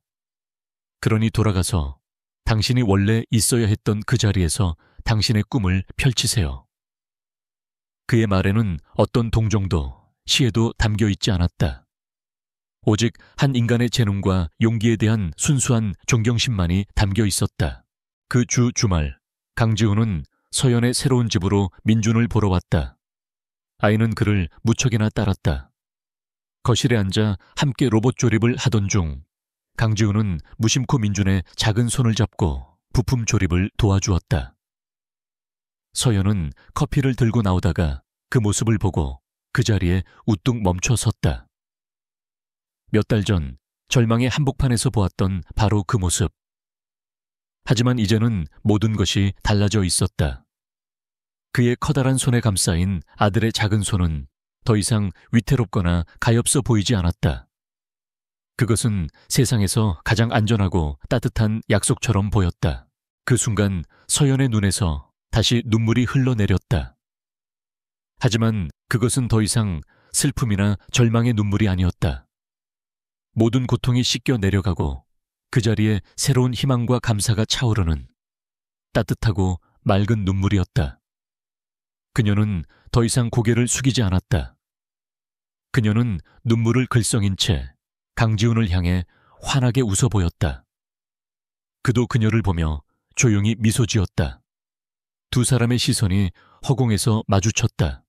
그러니 돌아가서 당신이 원래 있어야 했던 그 자리에서 당신의 꿈을 펼치세요. 그의 말에는 어떤 동정도 시에도 담겨 있지 않았다. 오직 한 인간의 재능과 용기에 대한 순수한 존경심만이 담겨 있었다. 그 주말, 강지훈은 서연의 새로운 집으로 민준을 보러 왔다. 아이는 그를 무척이나 따랐다. 거실에 앉아 함께 로봇 조립을 하던 중 강지훈은 무심코 민준의 작은 손을 잡고 부품 조립을 도와주었다. 서연은 커피를 들고 나오다가 그 모습을 보고 그 자리에 우뚝 멈춰 섰다. 몇 달 전 절망의 한복판에서 보았던 바로 그 모습. 하지만 이제는 모든 것이 달라져 있었다. 그의 커다란 손에 감싸인 아들의 작은 손은 더 이상 위태롭거나 가엾어 보이지 않았다. 그것은 세상에서 가장 안전하고 따뜻한 약속처럼 보였다. 그 순간 서연의 눈에서 다시 눈물이 흘러내렸다. 하지만 그것은 더 이상 슬픔이나 절망의 눈물이 아니었다. 모든 고통이 씻겨 내려가고 그 자리에 새로운 희망과 감사가 차오르는 따뜻하고 맑은 눈물이었다. 그녀는 더 이상 고개를 숙이지 않았다. 그녀는 눈물을 글썽인 채 강지훈을 향해 환하게 웃어 보였다. 그도 그녀를 보며 조용히 미소 지었다. 두 사람의 시선이 허공에서 마주쳤다.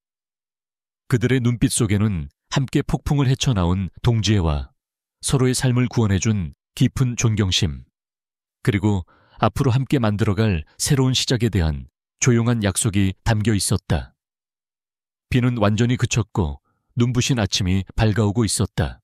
그들의 눈빛 속에는 함께 폭풍을 헤쳐나온 동지애와 서로의 삶을 구원해준 깊은 존경심, 그리고 앞으로 함께 만들어갈 새로운 시작에 대한 조용한 약속이 담겨 있었다. 비는 완전히 그쳤고 눈부신 아침이 밝아오고 있었다.